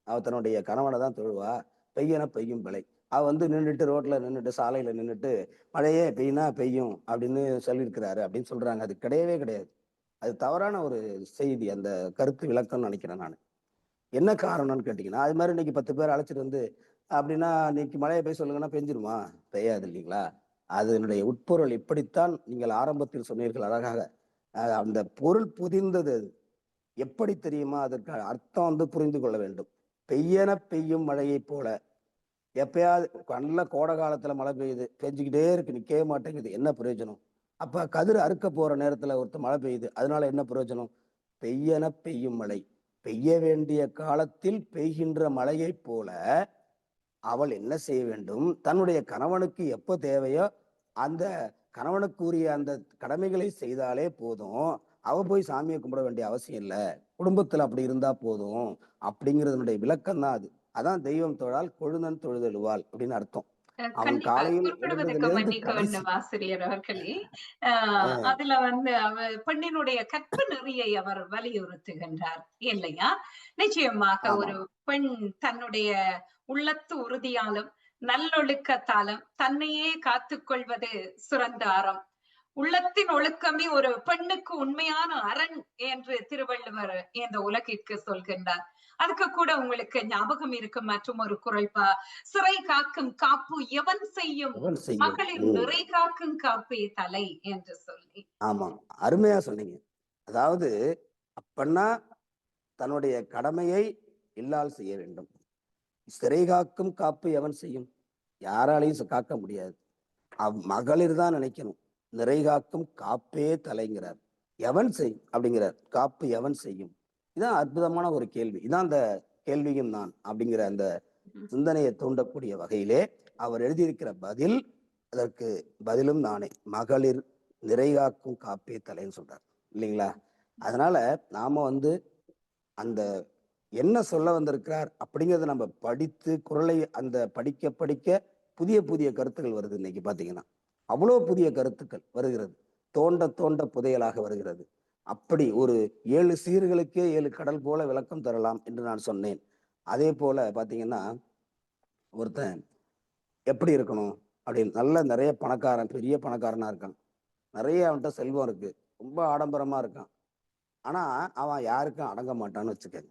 அவ தன்னுடைய கணவனை தான் தொழுவா, பெய்யன பெய்யும் மழை. அவ நின்றுட்டு ரோட்ல நின்றுட்டு சாலையில நின்றுட்டு மழையே பெய்யினா பெய்யும் அப்படின்னு சொல்லியிருக்கிறாரு அப்படின்னு சொல்றாங்க. அது கிடையவே கிடையாது. அது தவறான ஒரு செய்தி, அந்த கருத்து விளக்கம்னு நினைக்கிறேன் நான். என்ன காரணம்னு கேட்டீங்கன்னா, அது மாதிரி இன்னைக்கு 10 பேர் அழைச்சிட்டு அப்படின்னா இன்னைக்கு மழையை பெய்ய சொல்லுங்கன்னா பெஞ்சிருமா? பெய்யாது இல்லைங்களா? அதனுடைய உட்பொருள் இப்படித்தான் நீங்கள் ஆரம்பத்தில் சொன்னீர்கள் அழகாக. அந்த பொருள் புதிர்ந்தது. அது எப்படி தெரியுமா? அதற்கு அர்த்தம் புரிந்து கொள்ள வேண்டும். பெய்யன பெய்யும் மழையை போல, எப்பயாவது நல்ல கோடை காலத்துல மழை பெய்யுது, பெஞ்சுக்கிட்டே இருக்கு, நிக்கவே மாட்டேங்குது, என்ன பிரயோஜனம்? அப்ப கதிர் அறுக்க போற நேரத்துல ஒருத்தர் மழை பெய்யுது, அதனால என்ன பிரயோஜனம்? பெய்யன பெய்யும் மழை, பெய்ய வேண்டிய காலத்தில் பெய்கின்ற மழையை போல அவள் என்ன செய்ய வேண்டும்? தன்னுடைய கணவனுக்கு எப்ப தேவையோ அந்த கணவனுக்குரிய அந்த கடமைகளை செய்தாலே போதும். அவ போய் சாமிய கும்பிட வேண்டிய அவசியம் இல்ல. குடும்பத்துல அப்படி இருந்தா போதும். அப்படிங்கிறதனுடைய விளக்கம் தான் அது. அதான் தெய்வம் தொழால் கொழுந்தன் தொழுதெழுவாள் அப்படின்னு அர்த்தம். அவன் கண்டிப்பா. காலையில் குறுக்கிடுவதற்கு எழுந்ததிலிருந்து மன்னிக்க கடைசி வேண்டும் ஆசிரியர் அவர்களே. அ அ அதுல வந்து பெண்ணினுடைய கற்பு நெறியை அவர் வலியுறுத்துகின்றார் இல்லையா? நிச்சயமாக ஆமாம். ஒரு பெண் தன்னுடைய உள்ளத்து உறுதியாலும், நல்லொழுக்கத்தாலும் தன்னையே காத்துக் கொள்வது சிறந்த அறம். உள்ளத்தின் ஒழுக்கமே ஒரு பெண்ணுக்கு உண்மையான அரண் என்று திருவள்ளுவர் இந்த உலகிற்கு சொல்கின்றார். அதுக்கு கூட உங்களுக்கு ஞாபகம் இருக்கும் மற்றும் ஒரு குறள் சிறை காக்கும் காப்பு எவன் செய்யும் எவன் செய்யும்? மகளிர் ம். நிறை காக்கும் காப்பே தலை என்று சொல்லி. ஆமாம். அருமையா சொன்னீங்க. அதாவது அப்பன்னா தன்னுடைய கடமையை இல்லால் செய்ய வேண்டும். சிறை காக்கும் காப்பு எவன் செய்யும்? யாராலையும் காக்க முடியாது. மகளிர் தான் நினைக்கணும். நிறை காக்கும் காப்பே தலைங்கிறார். எவன் செய் அப்படிங்கிறார். காப்பு எவன் செய்யும்? இதான் அற்புதமான ஒரு கேள்வி. இதான் அந்த கேள்வியும் தான் அப்படிங்கிற அந்த சிந்தனையை தூண்டக்கூடிய வகையிலே அவர் எழுதியிருக்கிற பதில், அதற்கு பதிலும் நானே. மகளிர் நிறை காக்கும் காப்பே தலைன்னு சொல்றார். இல்லைங்களா? அதனால நாம வந்து அந்த என்ன சொல்ல வந்திருக்கிறார் அப்படிங்கிறத நம்ம படித்து குறளை அந்த படிக்க படிக்க புதிய புதிய கருத்துக்கள் வருது. இன்னைக்கு பாத்தீங்கன்னா அவ்வளவு புதிய கருத்துக்கள் வருகிறது. தோண்ட தோண்ட புதையலாக வருகிறது. அப்படி ஒரு 7 சீர்களுக்கே 7 கடல் போல விளக்கம் தரலாம் என்று நான் சொன்னேன். அதே போல பாத்தீங்கன்னா ஒருத்தன் எப்படி இருக்கணும் அப்படின்னு நல்ல நிறைய பணக்காரன், பெரிய பணக்காரனா இருக்கான். நிறைய அவன்கிட்ட செல்வம் இருக்கு. ரொம்ப ஆடம்பரமா இருக்கான். ஆனா அவன் யாருக்கும் அடங்க மாட்டான்னு வச்சுக்க.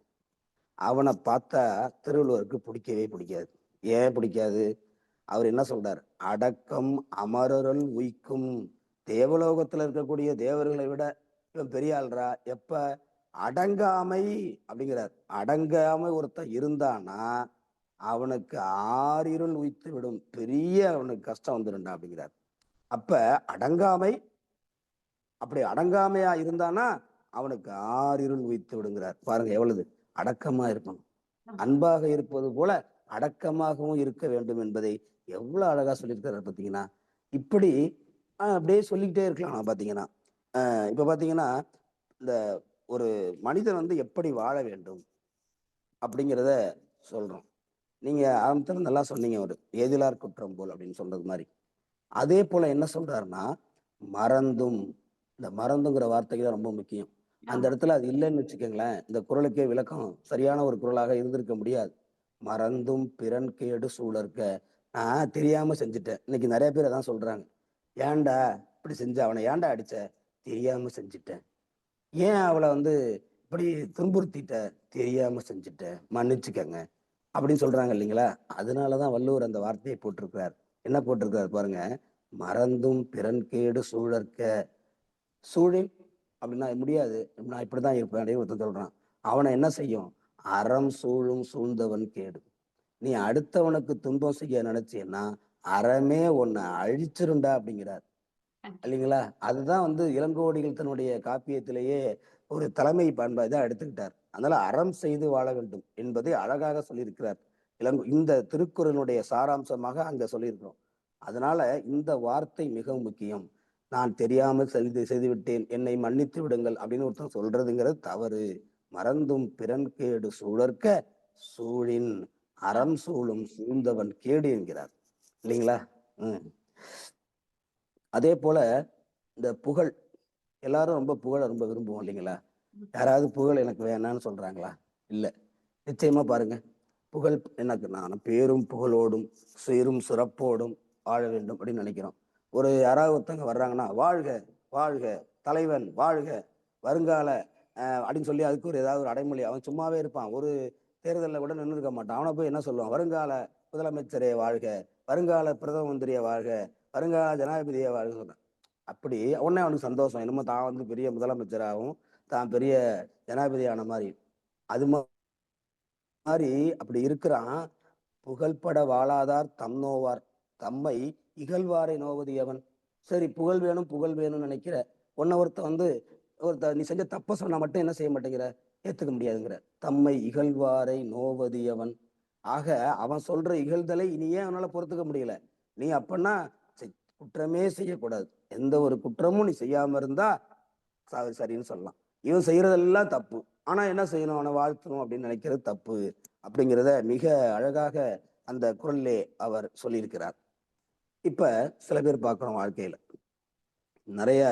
அவனை பார்த்தா திருவள்ளுவருக்கு பிடிக்கவே பிடிக்காது. ஏன் பிடிக்காது? அவர் என்ன சொல்றார்? அடக்கம் அமரருள் உய்க்கும். தேவலோகத்துல இருக்கக்கூடிய தேவர்களை விட இவன் பெரிய ஆள்றா. எப்ப? அடங்காமை அப்படிங்கிறார். அடங்காமை ஒருத்தன் இருந்தானா அவனுக்கு ஆறிருள் உய்த்து விடும். பெரிய அவனுக்கு கஷ்டம் வந்துடும்டா அப்படிங்கிறார். அப்ப அடங்காமை, அப்படி அடங்காமையா இருந்தானா அவனுக்கு ஆறிருள் உய்த்து விடுங்கிறார். பாருங்க எவ்வளவு அடக்கமா இருக்கணும். அன்பாக இருப்பது போல அடக்கமாகவும் இருக்க வேண்டும் என்பதை எவ்வளவு அழகா சொல்லியிருக்காரு பாத்தீங்கன்னா. இப்படி அப்படியே சொல்லிக்கிட்டே இருக்கலாம். நான் பாத்தீங்கன்னா இப்ப பாத்தீங்கன்னா இந்த ஒரு மனிதன் வந்து எப்படி வாழ வேண்டும் அப்படிங்கிறத சொல்றோம். நீங்க ஆரம்பத்துல நல்லா சொன்னீங்க, ஒரு ஏதிலார் குற்றம் போல் அப்படின்னு சொல்றது மாதிரி. அதே போல என்ன சொல்றாருன்னா மறந்தும், இந்த மறந்துங்கிற வார்த்தைக்கு தான் ரொம்ப முக்கியம். அந்த ஆமா. இடத்துல அது இல்லைன்னு வச்சுக்கோங்களேன், இந்த குறளுக்கே விளக்கம் சரியான ஒரு குறளாக இருந்திருக்க முடியாது. மறந்தும் பிறன் கேடு சூழற்க. நான் தெரியாம செஞ்சுட்டேன். இன்னைக்கு நிறைய பேர் அதான் சொல்றாங்க. ஏன்டா இப்படி செஞ்ச? அவனை ஏன்டா அடிச்ச? தெரியாம செஞ்சுட்டேன். ஏன் அவளை வந்து இப்படி துன்புறுத்திட்ட? தெரியாம செஞ்சுட்டேன், மன்னிச்சுக்கங்க அப்படின்னு சொல்றாங்க இல்லைங்களா? அதனாலதான் வள்ளுவர் அந்த வார்த்தையை போட்டிருக்கிறார். என்ன போட்டிருக்கிறார் பாருங்க. மறந்தும் பிறன் கேடு சூழற்க. சூழில் அப்படின்னா முடியாது, நான் இப்படிதான் இருப்பேன் அப்படின்னு ஒருத்தன் சொல்றான். அவனை என்ன செய்யும்? அறம் சூழும் சூழ்ந்தவன் கேடு. நீ அடுத்தவனுக்கு துன்பம் செய்ய நினைச்சீன்னா அறமே உன்னை அழிச்சிருண்டா அப்படிங்கிறார். கண்டிப்பா. இல்லைங்களா? அதுதான் வந்து இளங்கோவடிகள் தன்னுடைய காப்பியத்திலேயே ஒரு தலைமை பண்பை தான் எடுத்துக்கிட்டார். அதனால அறம் செய்து வாழ வேண்டும் என்பதை அழகாக சொல்லியிருக்கிறார். இந்த திருக்குறளுடைய சாராம்சமாக அங்க சொல்லியிருக்கிறோம். அதனால இந்த வார்த்தை மிகவும் முக்கியம். நான் தெரியாமல் செய்துவிட்டேன், என்னை மன்னித்து விடுங்கள் அப்படின்னு ஒருத்தன் சொல்றதுங்கிறது தவறு. மறந்தும் பிறன் கேடு சூழற்க சூழின் ஆமா. அறம் சூழும் சூழ்ந்தவன் கேடு என்கிறார். இல்லைங்களா? ம். அதே போல இந்த புகழ், எல்லாரும் ரொம்ப புகழ ரொம்ப விரும்புவோம் இல்லைங்களா? யாராவது புகழ் எனக்கு வேணாம்னு சொல்றாங்களா? இல்ல. நிச்சயமா பாருங்க. புகழ் எனக்கு நான் பேரும் புகழோடும் சீரும் சிறப்போடும் வாழ வேண்டும் அப்படின்னு நினைக்கிறோம். ஒரு யாராவது ஒருத்தவங்க வர்றாங்கன்னா, வாழ்க வாழ்க தலைவன் வாழ்க வருங்கால அப்படின்னு சொல்லி அதுக்கு ஒரு ஏதாவது ஒரு அடைமொழி, அவன் சும்மாவே இருப்பான். ஒரு தேர்தல்ல கூட நின்று இருக்க மாட்டான். அவனை போய் என்ன சொல்லுவான்? வருங்கால முதலமைச்சரே வாழ்க, வருங்கால பிரதம மந்திரியே வாழ்க, வருங்கால ஜனாதிபதியே வாழ்க சொல்றான். அப்படி உடனே அவனுக்கு சந்தோஷம். என்னமோ தான் வந்து பெரிய முதலமைச்சராகவும் தான் பெரிய ஜனாதிபதி ஆன மாதிரி. அது மாதிரி அப்படி இருக்கிறான். புகழ்பட வாழாதார் தம் நோவார், தம்மை இகழ்வாரை நோவது எவன்? சரி, புகழ் வேணும் புகழ் வேணும்னு நினைக்கிற. ஒருத்த வந்து நீ செஞ்ச தப்ப சொன்னா மட்டும் என்ன செய்ய மாட்டேங்கிற? ஏத்துக்க முடியாதுங்கிற. தம்மை இகழ்வாரை நோவது எவன்? ஆக அவன் சொல்ற இகழ்தலை இனி ஏன் அவனால பொறுத்துக்க முடியல. நீ அப்பன்னா குற்றமே செய்யக்கூடாது. எந்த ஒரு குற்றமும் நீ செய்யாம இருந்தா சரின்னு சொல்லலாம். இவன் செய்யறதெல்லாம் தப்பு. ஆனா என்ன செய்யணும்? அவனை வாழ்த்தணும் அப்படின்னு நினைக்கிறது தப்பு. அப்படிங்கிறத மிக அழகாக அந்த குறளிலே அவர் சொல்லியிருக்கிறார். இப்ப சில பேர் பார்க்கிறோம் வாழ்க்கையில நிறைய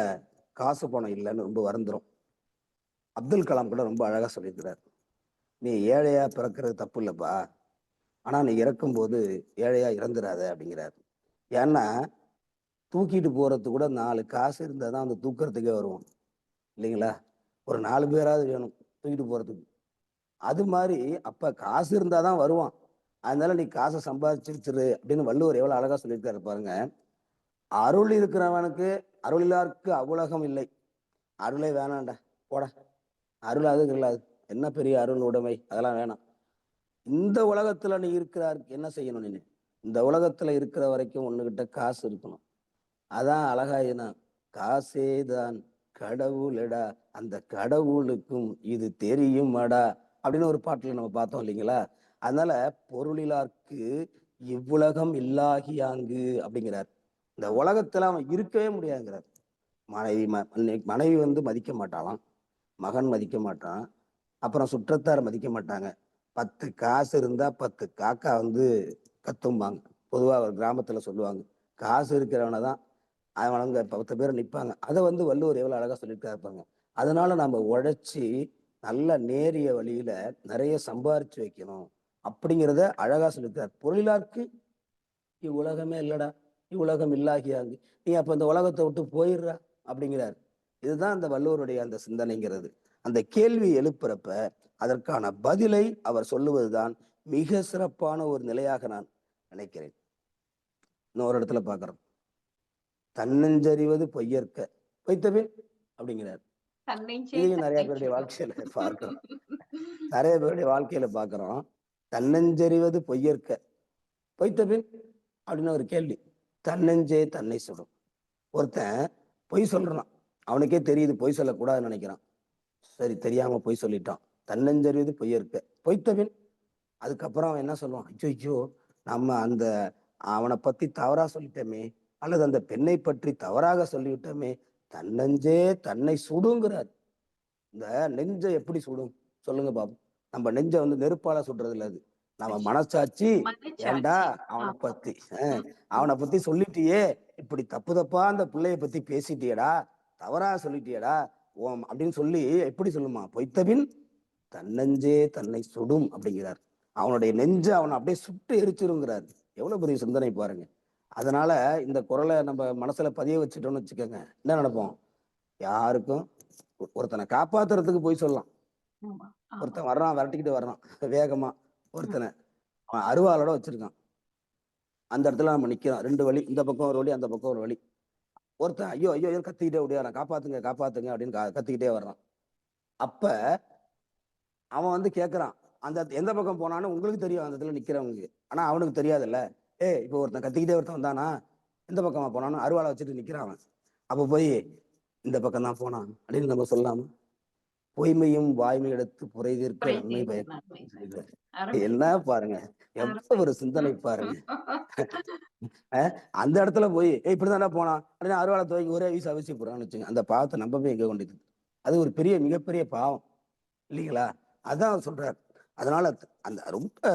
காசு பணம் இல்லைன்னு ரொம்ப வருந்துரும். அப்துல் கலாம் கூட ரொம்ப அழகா சொல்லியிருக்கிறார். நீ ஏழையா பிறக்கிறது தப்பு இல்லப்பா. ஆனா நீ இறக்கும்போது ஏழையா இறந்துடாத அப்படிங்கிறார். ஏன்னா தூக்கிட்டு போறதுக்கு கூட 4 காசு இருந்தா தான் அந்த தூக்கறதுக்கே வருவோம் இல்லைங்களா? ஒரு 4 பேராவது வேணும் தூக்கிட்டு போறதுக்கு. அது மாதிரி அப்ப காசு இருந்தாதான் வருவான். அதனால நீ காசை சம்பாதிச்சு வச்சிரு அப்படின்னு வள்ளுவர் எவ்வளவு அழகா சொல்லியிருக்காரு பாருங்க. அருள் இருக்கிறவனுக்கு அருளிலார்க்கு அவ்வுலகம் இல்லை. அருளே வேணாம்டா, போடா, அருள் அதுக்கு இல்லாது, என்ன பெரிய அருள் உடைமை, அதெல்லாம் வேணாம். இந்த உலகத்துல நீ இருக்கிறார் என்ன செய்யணும்? நீ இந்த உலகத்துல இருக்கிற வரைக்கும் உன்னுகிட்ட காசு இருக்கணும். அதான் அழகா என்ன, காசேதான் கடவுளடா, அந்த கடவுளுக்கும் இது தெரியுமாடா அப்படின்னு ஒரு பாட்டுல நம்ம பார்த்தோம் இல்லைங்களா? அதனால பொருளிலார்க்கு இவ்வுலகம் இல்லாகியாங்கு அப்படிங்கிறார். இந்த உலகத்துல அவன் இருக்கவே முடியாதுங்கிறார். மனைவி மனைவி வந்து மதிக்க மாட்டாளாம், மகன் மதிக்க மாட்டான், அப்புறம் சுற்றத்தார் மதிக்க மாட்டாங்க. 10 காசு இருந்தா 10 காக்கா வந்து கத்தும்பாங்க. பொதுவா ஒரு கிராமத்துல சொல்லுவாங்க. காசு இருக்கிறவனை தான் அவனுங்க 10 பேர் நிற்பாங்க. அதை வந்து வள்ளுவர் எவ்வளவு அழகா சொல்லியிருக்காரு பாருங்க. அதனால நம்ம உழைச்சி நல்ல நேரிய வழியில நிறைய சம்பாரிச்சு வைக்கணும் அப்படிங்கிறத அழகா சொல்லியிருக்காரு. பொருளாருக்கு இவ்வுலகமே இல்லடா, இவ்வுலகம் இல்லாகியாங்கு, நீ அப்ப இந்த உலகத்தை விட்டு போயிடுறா அப்படிங்கிறார். இதுதான் அந்த வள்ளுவருடைய அந்த சிந்தனைங்கிறது. அந்த கேள்வி எழுப்புறப்ப அதற்கான பதிலை அவர் சொல்லுவதுதான் மிக சிறப்பான ஒரு நிலையாக நான் நினைக்கிறேன். இன்னொரு இடத்துல பாக்குறோம், தன்னஞ்சறிவது பொய்யற்க பொய்த்தபின் அப்படிங்கிறார். தன்னெஞ்சே இதையும் நிறைய தன்னை பேருடைய சுடும். வாழ்க்கையில பார்க்கிறோம். நிறைய பேருடைய வாழ்க்கையில பாக்குறோம். தன்னஞ்சறிவது பொய்யற்க பொய்த்தபின் அப்படின்னு ஒரு கேள்வி. தன்னெஞ்சே தன்னை சுடும். ஒருத்தன் பொய் சொல்றான், அவனுக்கே தெரியுது பொய் சொல்லக்கூடாதுன்னு நினைக்கிறான். சரி, தெரியாம பொய் சொல்லிட்டான். தன்னஞ்சறிவது பொய்யற்க பொய்த்தபின், அதுக்கப்புறம் அவன் என்ன சொல்லுவான்? ஐயோ, நம்ம அந்த அவனை பத்தி தவறா சொல்லிட்டோமே, அல்லது அந்த பெண்ணை பற்றி தவறாக சொல்லிவிட்டோமே, தன்னஞ்சே தன்னை சுடுங்கிறார். இந்த நெஞ்சை எப்படி சுடும் சொல்லுங்க பாப்போம். நம்ம நெஞ்சை வந்து நெருப்பால சுடுறது இல்ல. அது நம்ம மனசாட்சி. ஏண்டா மனச்சாட்சி. அவனை ஆமா. பத்தி ம், ம். அவனை பத்தி சொல்லிட்டியே, இப்படி தப்பு தப்பா அந்த பிள்ளைய பத்தி பேசிட்டியடா, தவறா சொல்லிட்டியடா ஓம் அப்படின்னு சொல்லி எப்படி சொல்லுமா? பொய்த்தபின் தன்னஞ்சே தன்னை சுடும் அப்படிங்கிறார். அவனுடைய நெஞ்ச அவனை அப்படியே சுட்டு எரிச்சிருங்கிறார். எவ்வளவு பெரிய சிந்தனை பாருங்க. அதனால இந்த குறளை நம்ம மனசுல பதிய வச்சுட்டோம்னு வச்சுக்கோங்க, என்ன நடப்போம்? யாருக்கும் ஒருத்தனை காப்பாத்துறதுக்கு போய் சொல்லலாம். ஆமா, ஆமா. ஒருத்தன் வர்றான், விரட்டிக்கிட்டு வர்றான் வேகமா, ம். ஒருத்தனை அவன் அருவாளோட வச்சிருக்கான். அந்த இடத்துல நம்ம நிக்கிறோம், 2 வழி, இந்த பக்கம் ஒரு வழி, அந்த பக்கம் ஒரு வழி. ஒருத்தன் ஐயோ ஐயோ ஐயோ கத்திக்கிட்டே ஓடியாரான், காப்பாத்துங்க காப்பாத்துங்க அப்படின்னு கத்திக்கிட்டே வர்றான். அப்ப அவன் வந்து கேட்கறான், அந்த எந்த பக்கம் போனான்னு உங்களுக்கு தெரியும், அந்த இடத்துல நிக்கிறவங்களுக்கு. ஆனா அவனுக்கு தெரியாதுல்ல. இப்ப ஒருத்தன் கத்திக்கிட்டே ஒருத்தன் வந்தானா, எந்த பக்கமா போனான்னு அருவாளை வச்சுட்டு நிக்கிறான் அவன். அப்ப போய் இந்த பக்கம் தான் போனான் அப்படின்னு நம்ம சொல்லலாமா? பொய்மையும் வாய்மை எடுத்து புரை தீர்க்க குறை நன்மை தீர்க்க பயக்கும் நன்மை அப்படிங்கிறார். பயக்கும். அருமை, என்ன பாருங்க, எவ்வளவு அருமை. ஒரு சிந்தனை ம். பாருங்க. அந்த இடத்துல போய் இப்படிதானே போனான் அப்படின்னு அருவாளை துவக்கி ஒரே வீச அவிச்சு போறான்னு வச்சுங்க, அந்த பாவத்தை நம்ம போய் எங்க கொண்டு அது ஒரு பெரிய மிகப்பெரிய பாவம் இல்லைங்களா? அதான் அவர் சொல்றார். அதனால அந்த ரொம்ப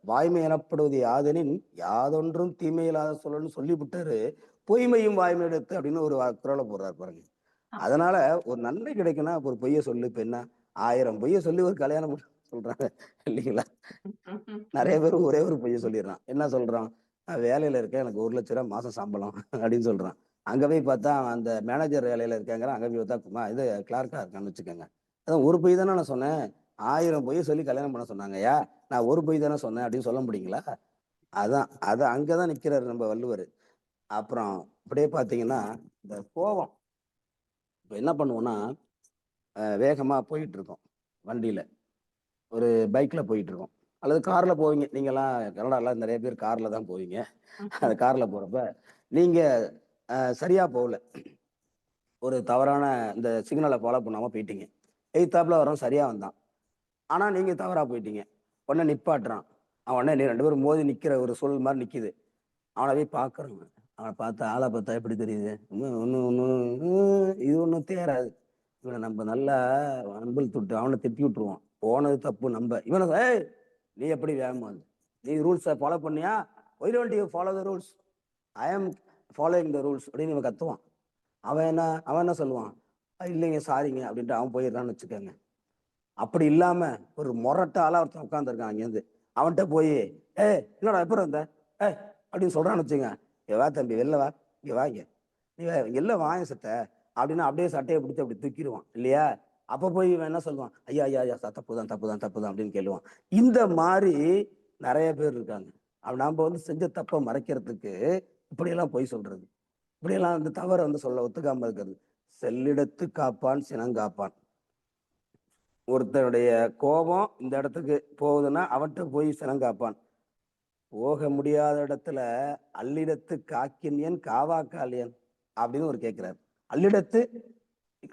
வாய்மை எனப்படுவது யாதெனின் யாதொன்றும் தீமை இல்லாத சொல்லணும்னு சொல்லி விட்டாரு. பொய்மையும் வாய்மை எடுத்து அப்படின்னு ஒரு குறளை போடுறாரு பாருங்க. ஆமா. அதனால ஒரு நன்மை கிடைக்குன்னா ஒரு பொய்ய சொல்லு. இப்ப என்ன 1000 பொய்ய சொல்லி ஒரு கல்யாணம் சொல்றாங்க இல்லைங்களா? நிறைய பேர் ஒரே ஒரு பொய்ய சொல்லிடுறான். என்ன சொல்றான்? நான் வேலையில இருக்கேன், எனக்கு 1,00,000 மாசம் சம்பளம் அப்படின்னு சொல்றான். அங்க போய் பார்த்தா அவன் அந்த மேனேஜர் வேலையில இருக்காங்கிறான். அங்க போய் பார்த்தா இது கிளார்க்கா இருக்கான்னு வச்சுக்கோங்க. அதான் ஒரு பொய் தானே நான் சொன்னேன். 1000 பொய்ய சொல்லி கல்யாணம் பண்ண சொன்னாங்கய்யா. நான் ஒரு பொய் தானே சொன்னேன் அப்படின்னு சொல்ல முடியுங்களா? அதான் அங்கதான் நிக்கிறாரு நம்ம வள்ளுவர். அப்புறம் அப்படியே பார்த்தீங்கன்னா, இந்த கோபம். இப்ப என்ன பண்ணுவோம்னா, வேகமா போயிட்டு இருக்கோம் வண்டியில. ஒரு பைக்ல போயிட்டு இருக்கோம். அல்லது கார்ல போவீங்க. நீங்கலாம் கனடால நிறைய பேர் கார்ல தான் போவீங்க. அந்த கார்ல போறப்ப, நீங்க சரியா போகல. ஒரு தவறான இந்த சிக்னல ஃபாலோ பண்ணாம போயிட்டீங்க. எதிர்த்தாப்புல வரவன் சரியா வந்தான். ஆனா நீங்க தவறா போயிட்டீங்க. உடனே நிப்பாட்டுறான். அவனே நீ 2 பேரும் மோதி நிக்கிற ஒரு சூழல் மாதிரி நிக்குது. அவனை போய் பார்க்குறோங்க. அவனை பார்த்தா ஆளை பார்த்தா எப்படி தெரியுது? இது ஒண்ணும் தேராது. இவனை நம்ம நல்லா அன்புல தொட்டு அவனை திட்டி விட்டுருவான். போனது தப்பு நம்ப. இவனை ஏய் நீ எப்படி வேகமா வந்து? நீ ரூல்ஸை ஃபாலோ பண்ணியா? Why don't you follow the rules? I am following the rules அப்படின்னு இவன் கத்துவான். அவன் என்ன சொல்லுவான்? இல்லைங்க சாரிங்க அப்படின்ட்டு அவன் போயிடுறான்னு வச்சுக்கோங்க. அப்படி இல்லாம ஒரு மொரட்டால ஒருத்தன் உட்காந்துருக்கான் அங்கேருந்து. அவன்கிட்ட போய் என்னடா எப்படி வந்த அப்படின்னு சொல்றான்னு வச்சுங்க. இங்க வா தம்பி வெளில வா, இங்க வா இங்க நீ எல்ல வாங்க சத்த அப்படின்னு அப்படியே சட்டையை பிடிச்சி அப்படி தூக்கிடுவான் இல்லையா? அப்ப போய் இவன் என்ன சொல்லுவான்? ஐயா ஐயா ஐயா தப்புதான் தப்புதான் தப்புதான் அப்படின்னு கேளுவான். இந்த மாதிரி நிறைய பேர் இருக்காங்க. நாம வந்து செஞ்ச தப்பை மறைக்கிறதுக்கு இப்படியெல்லாம் பொய் சொல்றது, இப்படியெல்லாம் வந்து தவறை வந்து சொல்ல ஒத்துக்காம இருக்கிறது. செல்லிடத்து காப்பான் சினங்காப்பான். ஒருத்தருடைய கோபம் இந்த இடத்துக்கு போகுதுன்னா அவன்கிட்ட போய் சினங்காப்பான். போக முடியாத இடத்துல அல்லிடத்து காக்கின்யன் காவா காலியன் அப்படின்னு ஒரு கேட்கிறார். அல்லிடத்து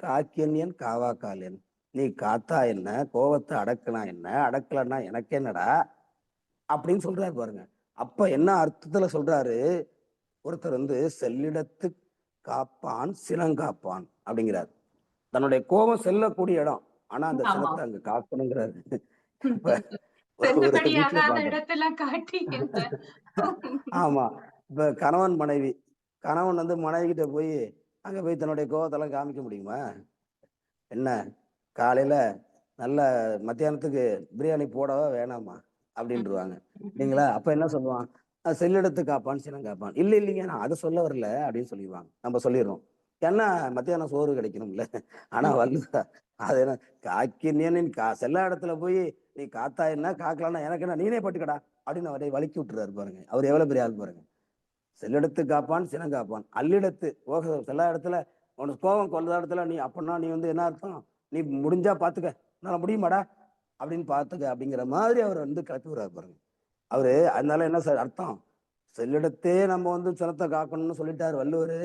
காக்கின்யன் காவா காலியன். நீ காத்தா என்ன, கோபத்தை அடக்கினா என்ன, அடக்கலன்னா எனக்கு என்னடா அப்படின்னு சொல்றாரு பாருங்க. அப்ப என்ன அர்த்தத்துல சொல்றாரு? ஒருத்தர் வந்து செல்லிடத்து காப்பான் சினங்காப்பான் அப்படிங்கிறார். தன்னுடைய கோபம் செல்லக்கூடிய இடம், ஆனா அந்த ஆமா. சினத்தை அங்க காக்கணுங்கிறாரு. இப்ப ஒரு வீட்டுல செல்லுபடியாகாத பாக்குறோம். இடத்துல காட்டி என்ன? ஆமா. இப்ப கணவன் மனைவி, கணவன் வந்து மனைவி கிட்ட போய் அங்க போய் தன்னுடைய கோவத்தெல்லாம் காமிக்க முடியுமா? என்ன காலையில நல்ல மத்தியானத்துக்கு பிரியாணி போடவா வேணாமா அப்படின்ருவாங்க இல்லைங்களா? அப்ப என்ன சொல்லுவான்? செல்லெடுத்து காப்பான் சினம் காப்பான். இல்ல இல்லைங்க நான் அதை சொல்ல வரல அப்படின்னு சொல்லிடுவாங்க. நம்ம சொல்லிடுறோம். ஏன்னா மத்தியானம் சோறு கிடைக்கணும்ல. ஆனா வள்ளுவ அது என்ன காக்கினேன்னு செல்லா இடத்துல போய் நீ காத்தா என்ன காக்கலாம்னா எனக்கு என்ன நீனே பட்டுக்கடா அப்படின்னு அவரை வலிக்கி விட்டுறாரு பாருங்க. அவர் எவ்வளவு பெரிய ஆள் பாருங்க. செல்லெடுத்து காப்பான் சினம் காப்பான். அல்லிடத்து போக செல்லா இடத்துல உனக்கு கோபம் கொள்ளாத இடத்துல நீ அப்படின்னா நீ வந்து என்ன அர்த்தம்? நீ முடிஞ்சா பாத்துக்க, என்னால முடியுமாடா அப்படின்னு பாத்துக்க அப்படிங்கிற மாதிரி அவர் வந்து கிளப்பி விடுறாரு பாருங்க. அவரு அதனால என்ன சார் அர்த்தம்? செல்லிடத்தே நம்ம வந்து சினத்தை காக்கணும்னு சொல்லிட்டாரு வள்ளுவர்.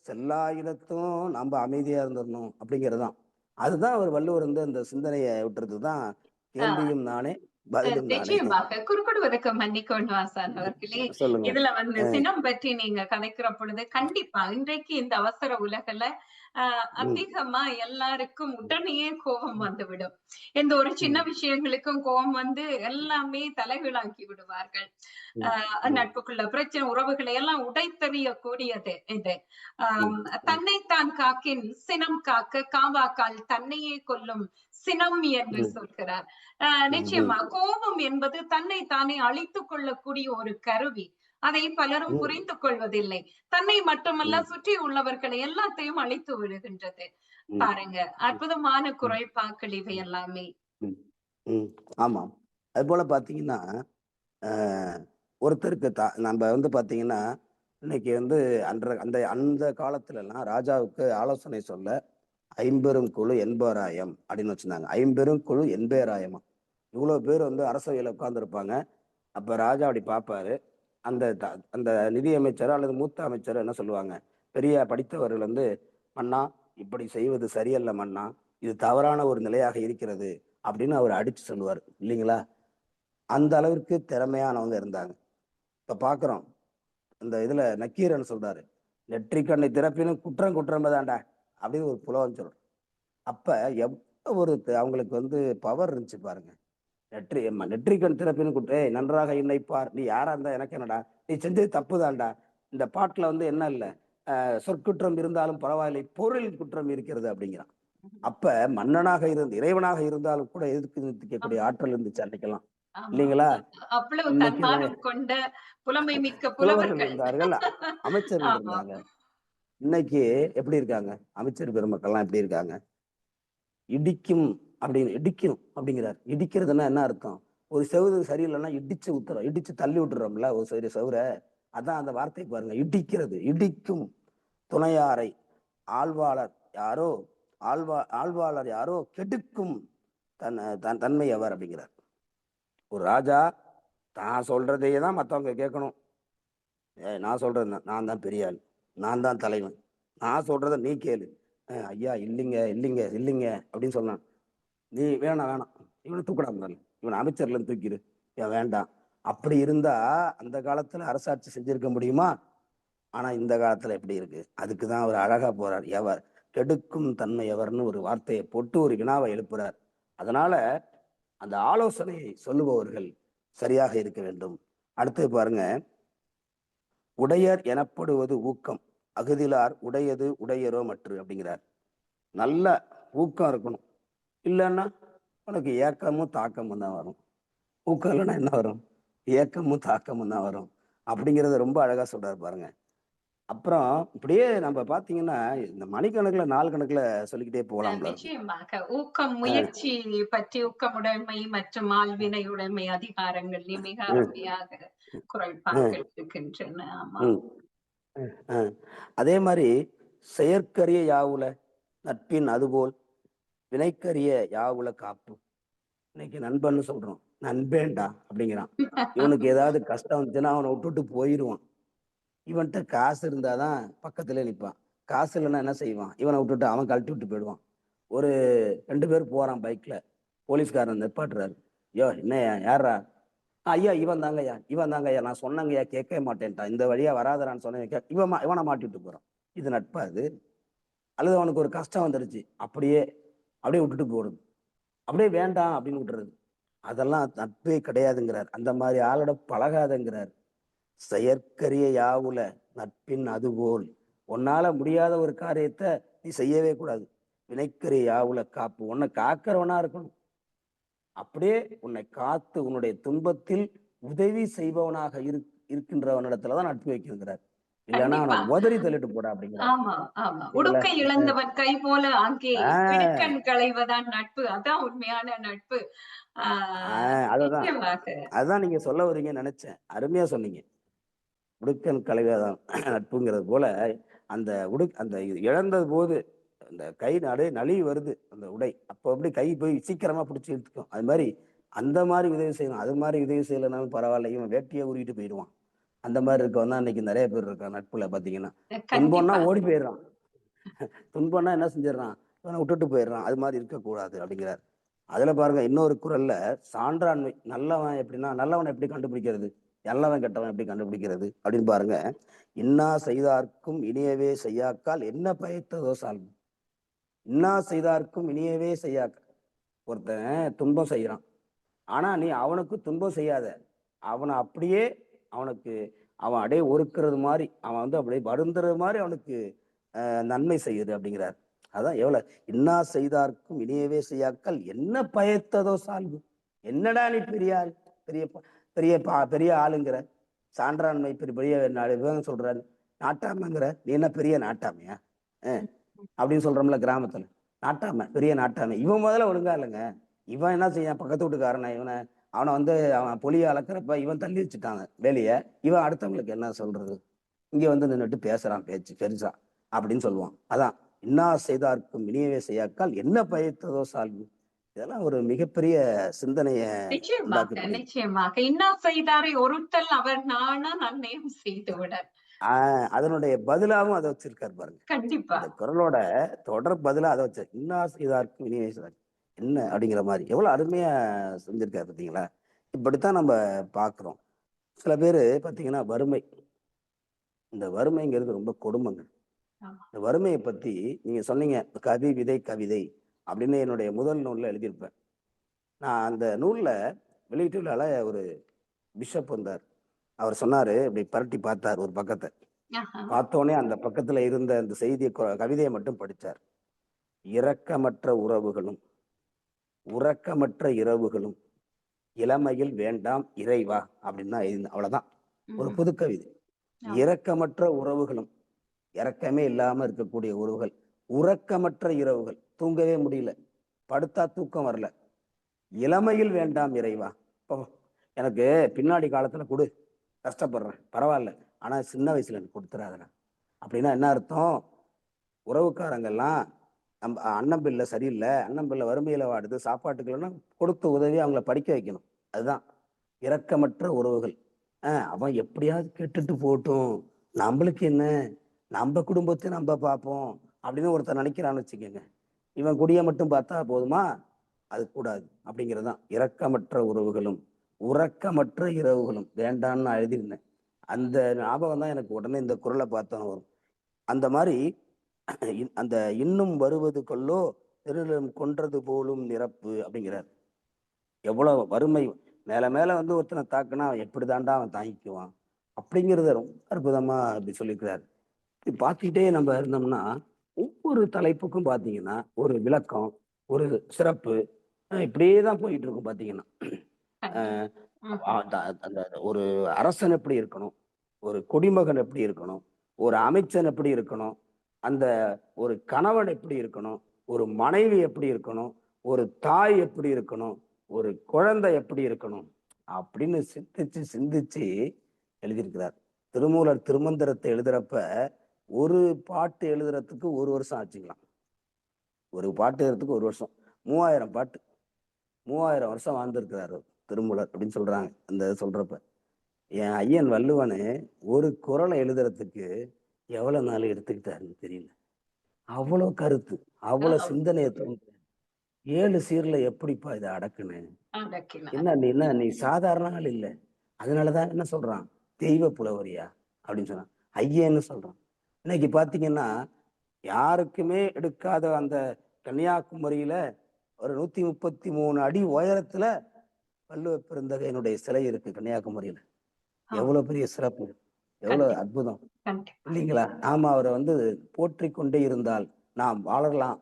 செல்லா இடத்தும் நம்ம அமைதியா இருந்துடணும் அப்படிங்கிறதுதான். அதுதான் அவர் வள்ளுவர் வந்து அந்த சிந்தனையை விட்டுறது தான். ஆ. கேள்வியும் நானே பதிலும் நானே. நிச்சயமாக. குறுக்கிடுவதற்கு மன்னிக்கணும் ஆசான் அவர்களே. சொல்லுங்க. இதுல வந்து அஹ் சினம் பற்றி நீங்க கதைக்கிற பொழுது, கண்டிப்பா இன்றைக்கு இந்த அவசர உலகுல அ உம் அதிகமா எல்லாருக்கும் உடனேயே கோபம் வந்துவிடும். எந்த ஒரு சின்ன உம் விஷயங்களுக்கும் கோபம் வந்து எல்லாமே தலைகீழாக்கி விடுவார்கள். உம் உம் நட்புக்குள்ள பிரச்சனை, உறவுகளை எல்லாம் உடைத்தெறியக்கூடியது இது. உம் ஆம், உம் தன்னைத்தான் காக்கின் சினம் காக்க காவாக்கால் தன்னையே கொல்லும் சினம் என்று உம் சொல்கிறார். உம் உம் நிச்சயமா கோபம் என்பது தன்னை தானே அழித்துக் கொள்ளக்கூடிய ஒரு கருவி. அதை பலரும் உம் புரிந்து கொள்வதில்லை. தன்னை மட்டுமல்ல உம் சுற்றி உள்ளவர்களை எல்லாத்தையும் அழித்து விடுகின்றது. உம் பாருங்க, அற்புதமான உம் குறைபாக்கள் இவை எல்லாமே. உம் உம் ஆமாம். அது போல பாத்தீங்கன்னா ஆஹ் ஒருத்தருக்கு நம்ம வந்து பாத்தீங்கன்னா இன்னைக்கு வந்து அந்த அந்த காலத்துல எல்லாம் ராஜாவுக்கு ஆலோசனை சொல்ல ஐம்பெரும் குழு எண்பராயம் அப்படின்னு வச்சிருந்தாங்க. ஐம்பெரும் குழு எண்பேராயமா இவ்வளவு பேர் வந்து அரசவையில உட்கார்ந்து இருப்பாங்க. அப்ப ராஜா அப்படி பார்ப்பாரு. அந்த நிதி அமைச்சர் அல்லது மூத்த அமைச்சர் என்ன சொல்லுவாங்க? பெரிய படித்தவர்கள் வந்து மன்னா இப்படி செய்வது சரியல்ல மன்னா, இது தவறான ஒரு நிலையாக இருக்கிறது அப்படின்னு அவர் அடிச்சு சொல்லுவார் இல்லைங்களா? அந்த அளவிற்கு திறமையானவங்க இருந்தாங்க. இப்ப பாக்குறோம் இந்த இதுல நக்கீரன் சொல்றாரு, நெற்றிக்கண்ணை திறப்பினும் குற்றம் குற்றம்பதாண்டா அப்படின்னு ஒரு புலவன் சொல்றார். அப்ப எவ்வளவு ஒரு அவங்களுக்கு வந்து பவர் இருந்துச்சு பாருங்க. நெற்றிக்கண் திறப்பினும் நன்றாக இணைப்பார், நீ யாரா இருந்தா எனக்கு என்னடா, நீ செஞ்சது தப்புதான்டா. இந்த பாட்டுல வந்து என்ன இல்ல சொற்குற்றம் இருந்தாலும் பரவாயில்லை, பொருள் குற்றம் இருக்கிறது அப்படிங்கிறான். அப்ப மன்னனாக இருந்து இறைவனாக இருந்தாலும் கூட எதிர்த்து நிற்கக்கூடிய ஆமா, ஆற்றல் இருந்துச்சு அன்னைக்கெல்லாம் ஆமா. இல்லைங்களா? அவ்வளவு இன்னைக்கு தன்மானம் கொண்ட புலமை மிக்க புலவர்கள் புலவர்கள். இருந்தார்கள், அமைச்சர்கள் ஆமா. இருந்தாங்க. இன்னைக்கு எப்படி இருக்காங்க? அமைச்சர் பெருமக்கள்லாம் எப்படி இருக்காங்க? இடிக்கும் அப்படின்னு இடிக்கணும் அப்படிங்கிறார். இடிக்கிறதுன்னா என்ன அர்த்தம்? ஒரு செவுரு சரியில்லைன்னா இடிச்சு உத்துறோம், இடிச்சு தள்ளி விட்டுறோம்ல ஒரு சரி செவுர. அதான் அந்த வார்த்தை பாருங்க, இடிக்கிறது. இடிக்கும் துணையாரை ஆழ்வாளர் யாரோ, ஆழ்வாளர் யாரோ கெடுக்கும் தன்மை அவர் அப்படிங்கிறார். ஒரு ராஜா தான் சொல்றதையே தான் மற்றவங்க கேட்கணும். நான் சொல்றது நான் தான் பெரிய ஆள், நான் தான் தலைவன், நான் சொல்றத நீ கேளு. ஐயா இல்லைங்க இல்லைங்க இல்லைங்க அப்படின்னு சொன்னான். நீ வேணாம் வேணாம், இவனை தூக்கடா இருந்தாலும் இவன் அமைச்சர்ல இருந்து தூக்கிடு, இவன் வேண்டாம், அப்படி இருந்தா அந்த காலத்துல அரசாட்சி செஞ்சிருக்க முடியுமா? ஆனா இந்த காலத்துல எப்படி இருக்கு? அதுக்குதான் அவர் அழகா போறார். எவர் கெடுக்கும் தன்மை எவர்னு ஒரு வார்த்தையை போட்டு ஒரு வினாவை எழுப்புறார். அதனால அந்த ஆலோசனையை சொல்லுபவர்கள் சரியாக இருக்க வேண்டும். அடுத்து பாருங்க, உடையர் எனப்படுவது ஊக்கம், அகுதிலார் உடையது உடையரோ மற்று அப்படிங்கிறார். நல்ல ஊக்கம் இருக்கணும். இல்லைன்னா உனக்கு ஏக்கமும் தாக்கமும் தான் வரும். ஊக்கம் இல்லைன்னா என்ன வரும்? ஏக்கமும் தாக்கமும் தான் வரும். அப்படிங்கிறத ரொம்ப அழகா சொல்றாரு பாருங்க. அப்புறம் இப்படியே நம்ம பாத்தீங்கன்னா இந்த மணிக்கணக்குல நாள் கணக்குல சொல்லிக்கிட்டே போகலாம்ல இருக்கு. நிச்சயமாக ஊக்கம், முயற்சி பற்றி ஊக்கமுடைமை மற்றும் ஆள்வினையுடைமை அதிகாரங்களில் மிக அருமையாக குறள்பாக்கள் இருக்கின்றன. ஆமா. அதே மாதிரி செயற்கரிய யாவுல நட்பின் அதுபோல் வினைக்கரிய யாவுல காப்பு. இன்னைக்கு நண்பன்னு சொல்றோம், நண்பேண்டா அப்படிங்கிறான். இவனுக்கு ஏதாவது கஷ்டம் வந்துச்சுன்னா அவனை விட்டுட்டு போயிடுவான். இவன்கிட்ட காசு இருந்தாதான் பக்கத்துல நிற்பான். காசு இல்லைன்னா என்ன செய்வான்? இவனை விட்டுட்டு அவன் கழட்டி விட்டு போயிடுவான். ஒரு 2 பேர் போறான் பைக்ல, போலீஸ்காரன் நிப்பாட்டுறாரு. யோ என்னய்யா, யாரா? ஐயா இவன் தாங்கய்யா, இவன் தாங்கய்யா, நான் சொன்னங்கய்யா கேட்கவே மாட்டேன்ட்டான், இந்த வழியா வராதரான்னு சொன்னேன், இவனை மாட்டிட்டு போறான். இது நட்பா அது? அல்லது அவனுக்கு ஒரு கஷ்டம் வந்துருச்சு, அப்படியே விட்டுட்டு போறது, அப்படியே வேண்டாம் அப்படின்னு விட்டுறது, அதெல்லாம் நட்பே கிடையாதுங்கிறார். அந்த மாதிரி ஆளோட பழகாதங்கிறார். செயற்கரிய யாவுல நட்பின் அதுபோல், உன்னால முடியாத ஒரு காரியத்தை நீ செய்யவே கூடாது. வினைக்கரிய யாவுல காப்பு, உன்னை காக்கிறவனா இருக்கணும். அப்படியே உன்னை காத்து உன்னுடைய துன்பத்தில் உதவி செய்பவனாக இருக்கின்றவனிடத்துலதான் நட்பு வைக்கிறார். இல்லைன்னா அவனை உதறி தள்ளிட்டு போடா அப்படிங்கிறார். ஆமா, ஆமா. உடுக்கை இழந்தவன் கை போல அங்கே இடுக்கண் களைவதான் நட்பு. அதான் உண்மையான நட்பு. அதுதான் நீங்க சொல்ல வரீங்கன்னு நினைச்சேன். அருமையா சொன்னீங்க. உடுக்கன் களைவதான் நட்புங்கிறது போல அந்த அந்த இழந்தது போது அந்த கை நழுவி வருது அந்த உடை, அப்போ அப்படி கை போய் சீக்கிரமா பிடிச்சி இழுத்துக்கும். அது மாதிரி அந்த மாதிரி உதவி செய்யணும். அது மாதிரி உதவி செய்யலைனாலும் பரவாயில்ல, இவன் வேட்டியை உருவிட்டு போயிடுவான். அந்த மாதிரி இருக்கவன் தான் இன்னைக்கு நிறைய பேர் இருக்கான் நட்புல. பாத்தீங்கன்னா துன்பம்னா ஓடி போயிடுறான், துன்பம்னா என்ன செஞ்சிடறான், இவனை விட்டுட்டு போயிடுறான். அது மாதிரி இருக்கக்கூடாது அப்படிங்கிறார். அதுல பாருங்க இன்னொரு குறள்ல சான்றாண்மை, நல்லவன் எப்படின்னா, நல்லவனை எப்படி கண்டுபிடிக்கிறது, நல்லவன் கெட்டவன் எப்படி கண்டுபிடிக்கிறது அப்படின்னு பாருங்க. இன்னா செய்தார்க்கும் இனியவே செய்யாக்கால் என்ன பயத்ததோ சால்வு. இன்னா செய்தார்க்கும் இனியவே செய்யாக்க. ஒருத்தன் துன்பம் செய்யறான், ஆனா நீ அவனுக்கு துன்பம் செய்யாத, அவனை அப்படியே அவனுக்கு அவன் அப்படியே ஒருக்கிறது மாதிரி, அவன் அப்படியே வருந்துறது மாதிரி அவனுக்கு நன்மை செய்யுது அப்படிங்கிறார். அதான் எவ்வளவு, இன்னா செய்தார்க்கும் இனியவே செய்யாக்கள் என்ன பயத்ததோ சால்வு. என்னடா நீ பெரிய ஆள், பெரிய பெரிய பெரிய ஆளுங்கிற, சான்றாண்மை பெரிய விவரம் சொல்றாரு, நாட்டாமைங்கிற, நீ என்ன பெரிய நாட்டாமையா அப்படின்னு சொல்றோம்ல கிராமத்துல, நாட்டாமை பெரிய நாட்டாமை. இவன் முதல்ல ஒழுங்கா இல்லைங்க. இவன் என்ன செய்ய, பக்கத்து வீட்டுக்காரன அவனை அவன் பொலிய அளக்கிறப்ப இவன் தள்ளி வச்சுட்டாங்க வேலைய, இவன் அடுத்தவங்களுக்கு என்ன சொல்றது, இங்க நின்றுட்டு பேசுறான் பேச்சு பெருசா அப்படின்னு சொல்லுவான். அதான் இன்னா செய்தார்க்கும் இனியவே செய்யாக்கால் என்ன பயத்ததோ சால்வு. இதெல்லாம் ஒரு மிகப்பெரிய சிந்தனைய நிச்சயமாக இன்னா செய்தாரை ஒருத்தல் அவர் நானா நன்மையும் செய்து விட, அதனுடைய பதிலாவும் அதை வச்சிருக்காரு பாருங்க. கண்டிப்பா இந்த குரலோட தொடர் பதிலா அதை வச்சு, இன்னா செய்தார்க்கும் இனியவே செய்தார் என்ன அப்படிங்கிற மாதிரி எவ்வளவு அருமையா செஞ்சிருக்காரு பார்த்தீங்களா. இப்படித்தான் நம்ம பாக்குறோம். சில பேரு பாத்தீங்கன்னா வறுமை, இந்த வறுமைங்கிறது ரொம்ப கொடுமைங்க. இந்த வறுமையை பத்தி நீங்க சொன்னீங்க, கவி விதை கவிதை அப்படின்னு என்னுடைய முதல் நூல்ல எழுதியிருப்பேன். நான் அந்த நூல்ல வெளியீட்டு விழால ஒரு பிஷப் வந்தார். அவர் சொன்னாரு, இப்படி பரட்டி பார்த்தார் ஒரு பக்கத்தை, பார்த்தோன்னே அந்த பக்கத்துல இருந்த அந்த செய்தியை கவிதையை மட்டும் படிச்சார். இரக்கமற்ற உறவுகளும் உறக்கமற்ற இரவுகளும் இளமையில் வேண்டாம் இறைவா அப்படின்னு தான் எழுதின. அவ்வளவுதான், ஒரு புது கவிதை. இரக்கமற்ற உறவுகளும், இரக்கமே இல்லாம இருக்கக்கூடிய உறவுகள், உறக்கமற்ற இரவுகள், தூங்கவே முடியல, படுத்தா தூக்கம் வரல, இளமையில் வேண்டாம் இறைவா. இப்போ எனக்கு பின்னாடி காலத்துல கொடு, கஷ்டப்படுறேன் பரவாயில்ல, ஆனா சின்ன வயசுல எனக்கு கொடுத்துறாதுண்ணா. அப்படின்னா என்ன அர்த்தம்? உறவுக்காரங்கெல்லாம் நம்ம அண்ணன் பிள்ளை சரியில்லை, அண்ணன் பிள்ளை வறுமையில வாடுது, சாப்பாட்டுக்குள்ளன்னா கொடுத்து உதவி அவங்கள படிக்க வைக்கணும். அதுதான் இரக்கமற்ற உறவுகள். அவன் எப்படியாவது கெட்டுட்டு போட்டும், நம்மளுக்கு என்ன, நம்ம குடும்பத்தை நம்ம பார்ப்போம் அப்படின்னு ஒருத்தர் நினைக்கிறான்னு வச்சுக்கோங்க. இவன் குடியை மட்டும் பார்த்தா போதுமா? அது கூடாது அப்படிங்கிறதுதான் இரக்கமற்ற உறவுகளும் உறக்கமற்ற இரவுகளும் வேண்டான்னு நான் எழுதியிருந்தேன். அந்த ஞாபகம் தான் எனக்கு உடனே இந்த குறளை பார்த்தோம் வரும். அந்த மாதிரி அந்த இன்னும் வருவது கொல்லோ திருளும் கொன்றது போலும் நிரப்பு அப்படிங்கிறார். எவ்வளவு வறுமை மேல மேல வந்து ஒருத்தனை தாக்குனா எப்படி தாண்டா அவன் தாங்கிக்குவான் அப்படிங்கிறத ரொம்ப அற்புதமா அப்படி சொல்லியிருக்கிறார். இப்படி பார்த்துக்கிட்டே நம்ம இருந்தோம்னா ஒவ்வொரு தலைப்புக்கும் பார்த்தீங்கன்னா ஒரு விளக்கம், ஒரு சிறப்பு, இப்படியே தான் போயிட்டு இருக்கும் பார்த்தீங்கன்னா. கண்டிப்பா. அஹ் ம்ஹும். அந்த ஒரு அரசன் எப்படி இருக்கணும், ஒரு குடிமகன் எப்படி இருக்கணும், ஒரு அமைச்சன் எப்படி இருக்கணும், அந்த ஒரு கணவன் எப்படி இருக்கணும், ஒரு மனைவி எப்படி இருக்கணும், ஒரு தாய் எப்படி இருக்கணும், ஒரு குழந்தை எப்படி இருக்கணும் அப்படின்னு சிந்திச்சு சிந்திச்சு எழுதியிருக்கிறார். திருமூலர் திருமந்திரத்தை எழுதுறப்ப ஒரு பாட்டு எழுதுறதுக்கு 1 வருஷம் ஆச்சுங்களாம். ஒரு பாட்டு எழுதுறதுக்கு 1 வருஷம். 3000 பாட்டு, 3000 வருஷம் வாழ்ந்திருக்கிறாரு திருமூலர் அப்படின்னு சொல்றாங்க. அந்த சொல்றப்ப என் ஐயன் வள்ளுவனு ஒரு குறளை எழுதுறதுக்கு எவ்வளவு நாள் எடுத்துக்கிட்டாருன்னு தெரியல. அவ்வளவு கருத்து, அவ்வளவு ஆம். சிந்தனையை தோன்று. 7 சீர்ல எப்படிப்பா இதை அடக்குன? அடக்கினார். என்ன நீ சாதாரண ஆள் இல்ல. அதனாலதான் என்ன சொல்றான், தெய்வ புலவரியா அப்படின்னு சொன்னான். ஐயன்னு சொல்றான். இன்னைக்கு பாத்தீங்கன்னா யாருக்குமே எடுக்காத அந்த கன்னியாகுமரியில ஒரு 133 அடி உயரத்துல வள்ளுவ பெருந்தகையினுடைய சிலை இருக்கு கன்னியாகுமரியில. ஆம். எவ்வளவு பெரிய சிறப்பு, எவ்வளவு கண்டிப்பா. அற்புதம் கண்டிப்பா. இல்லைங்களா? நாம அவரை வந்து போற்றி கொண்டே இருந்தால் நாம் வாழலாம்.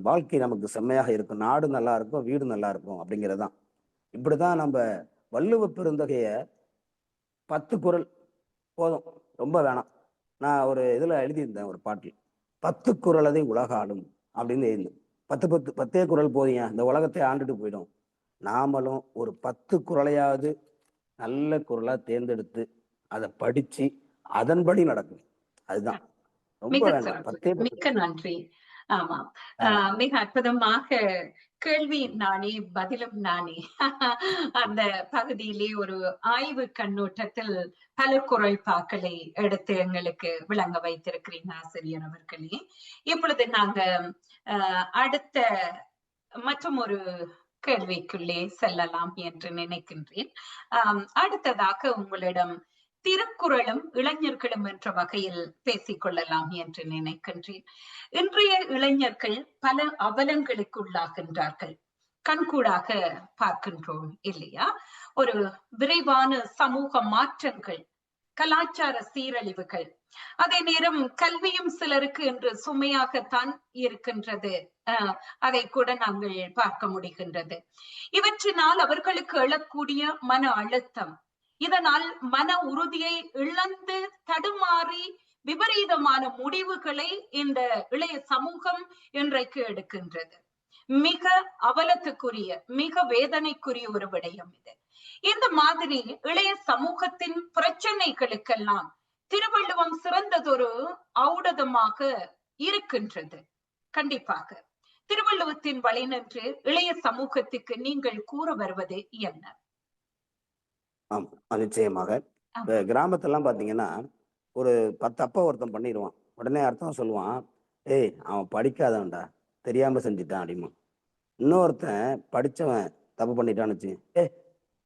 வாழ்க்கை நமக்கு செம்மையாக இருக்கும், நாடு நல்லா இருக்கும், வீடு நல்லா இருக்கும் அப்படிங்கிறதுதான். இப்படிதான் நம்ம வள்ளுவ பெருந்தகைய 10 குறள் போதும், ரொம்ப வேணாம். நான் ஒரு இதுல எழுதியிருந்தேன் ஒரு பாட்டில், 10 குறளதை உலகாளும் அப்படின்னு எழுதியிருந்தேன். 10 குறள் போதியா இந்த உலகத்தை ஆண்டுட்டு போயிடும். நாமளும் ஒரு 10 குறளையாவது நல்ல குறளா தேர்ந்தெடுத்து அதை படிச்சு அதன்படி நடக்கும். அதுதான் ரொம்ப மிக வேண்டாம். சிறப்பு. 10 மிக்க நன்றி. ஆமாம். ஆமா. மிக அற்புதமாக கேள்வி நானே, பதிலும் நானே. அந்த பகுதியிலே ஒரு ஆய்வு கண்ணோட்டத்தில் பல குறள்பாக்களை எடுத்து எங்களுக்கு விளங்க வைத்திருக்கிறீங்க ஆசிரியர் அவர்களே. இப்பொழுது நாங்க அடுத்த மற்றும் ஒரு கேள்விக்குள்ளே செல்லலாம் என்று நினைக்கின்றேன். அடுத்ததாக உங்களிடம் திருக்குறளும் இளைஞர்களும் என்ற வகையில் பேசிக் கொள்ளலாம் என்று நினைக்கின்றேன். இன்றைய இளைஞர்கள் பல அவலங்களுக்கு உள்ளாகின்றார்கள். கண்கூடாக பார்க்கின்றோம் இல்லையா? ஒரு விரைவான சமூக மாற்றங்கள், கலாச்சார சீரழிவுகள், அதே நேரம் கல்வியும் சிலருக்கு இன்று சுமையாகத்தான் இருக்கின்றது. அதை கூட நாங்கள் பார்க்க முடிகின்றது. இவற்றினால் அவர்களுக்கு எழக்கூடிய மன அழுத்தம், இதனால் மன உறுதியை இழந்து தடுமாறி விபரீதமான முடிவுகளை இந்த இளைய சமூகம் இன்றைக்கு எடுக்கின்றது. மிக அவலத்துக்குரிய, மிக வேதனைக்குரிய ஒரு விடயம் இது. இந்த மாதிரி இளைய சமூகத்தின் பிரச்சனைகளுக்கெல்லாம் திருவள்ளுவம் சிறந்ததொரு ஔடதமாக இருக்கின்றது. கண்டிப்பாக திருவள்ளுவத்தின் வழி நின்று இளைய சமூகத்துக்கு நீங்கள் கூற வருவது என்ன? ஆமா, நிச்சயமாக. இப்ப கிராமத்தெல்லாம் பாத்தீங்கன்னா ஒரு 10 அப்பா ஒருத்தன் பண்ணிடுவான். உடனே அர்த்தம் சொல்லுவான், ஏய் அவன் படிக்காதவன்டா, தெரியாம செஞ்சுட்டான் அப்படிமா. இன்னொருத்தன் படிச்சவன் தப்பு பண்ணிட்டான்னு வச்சு, ஏ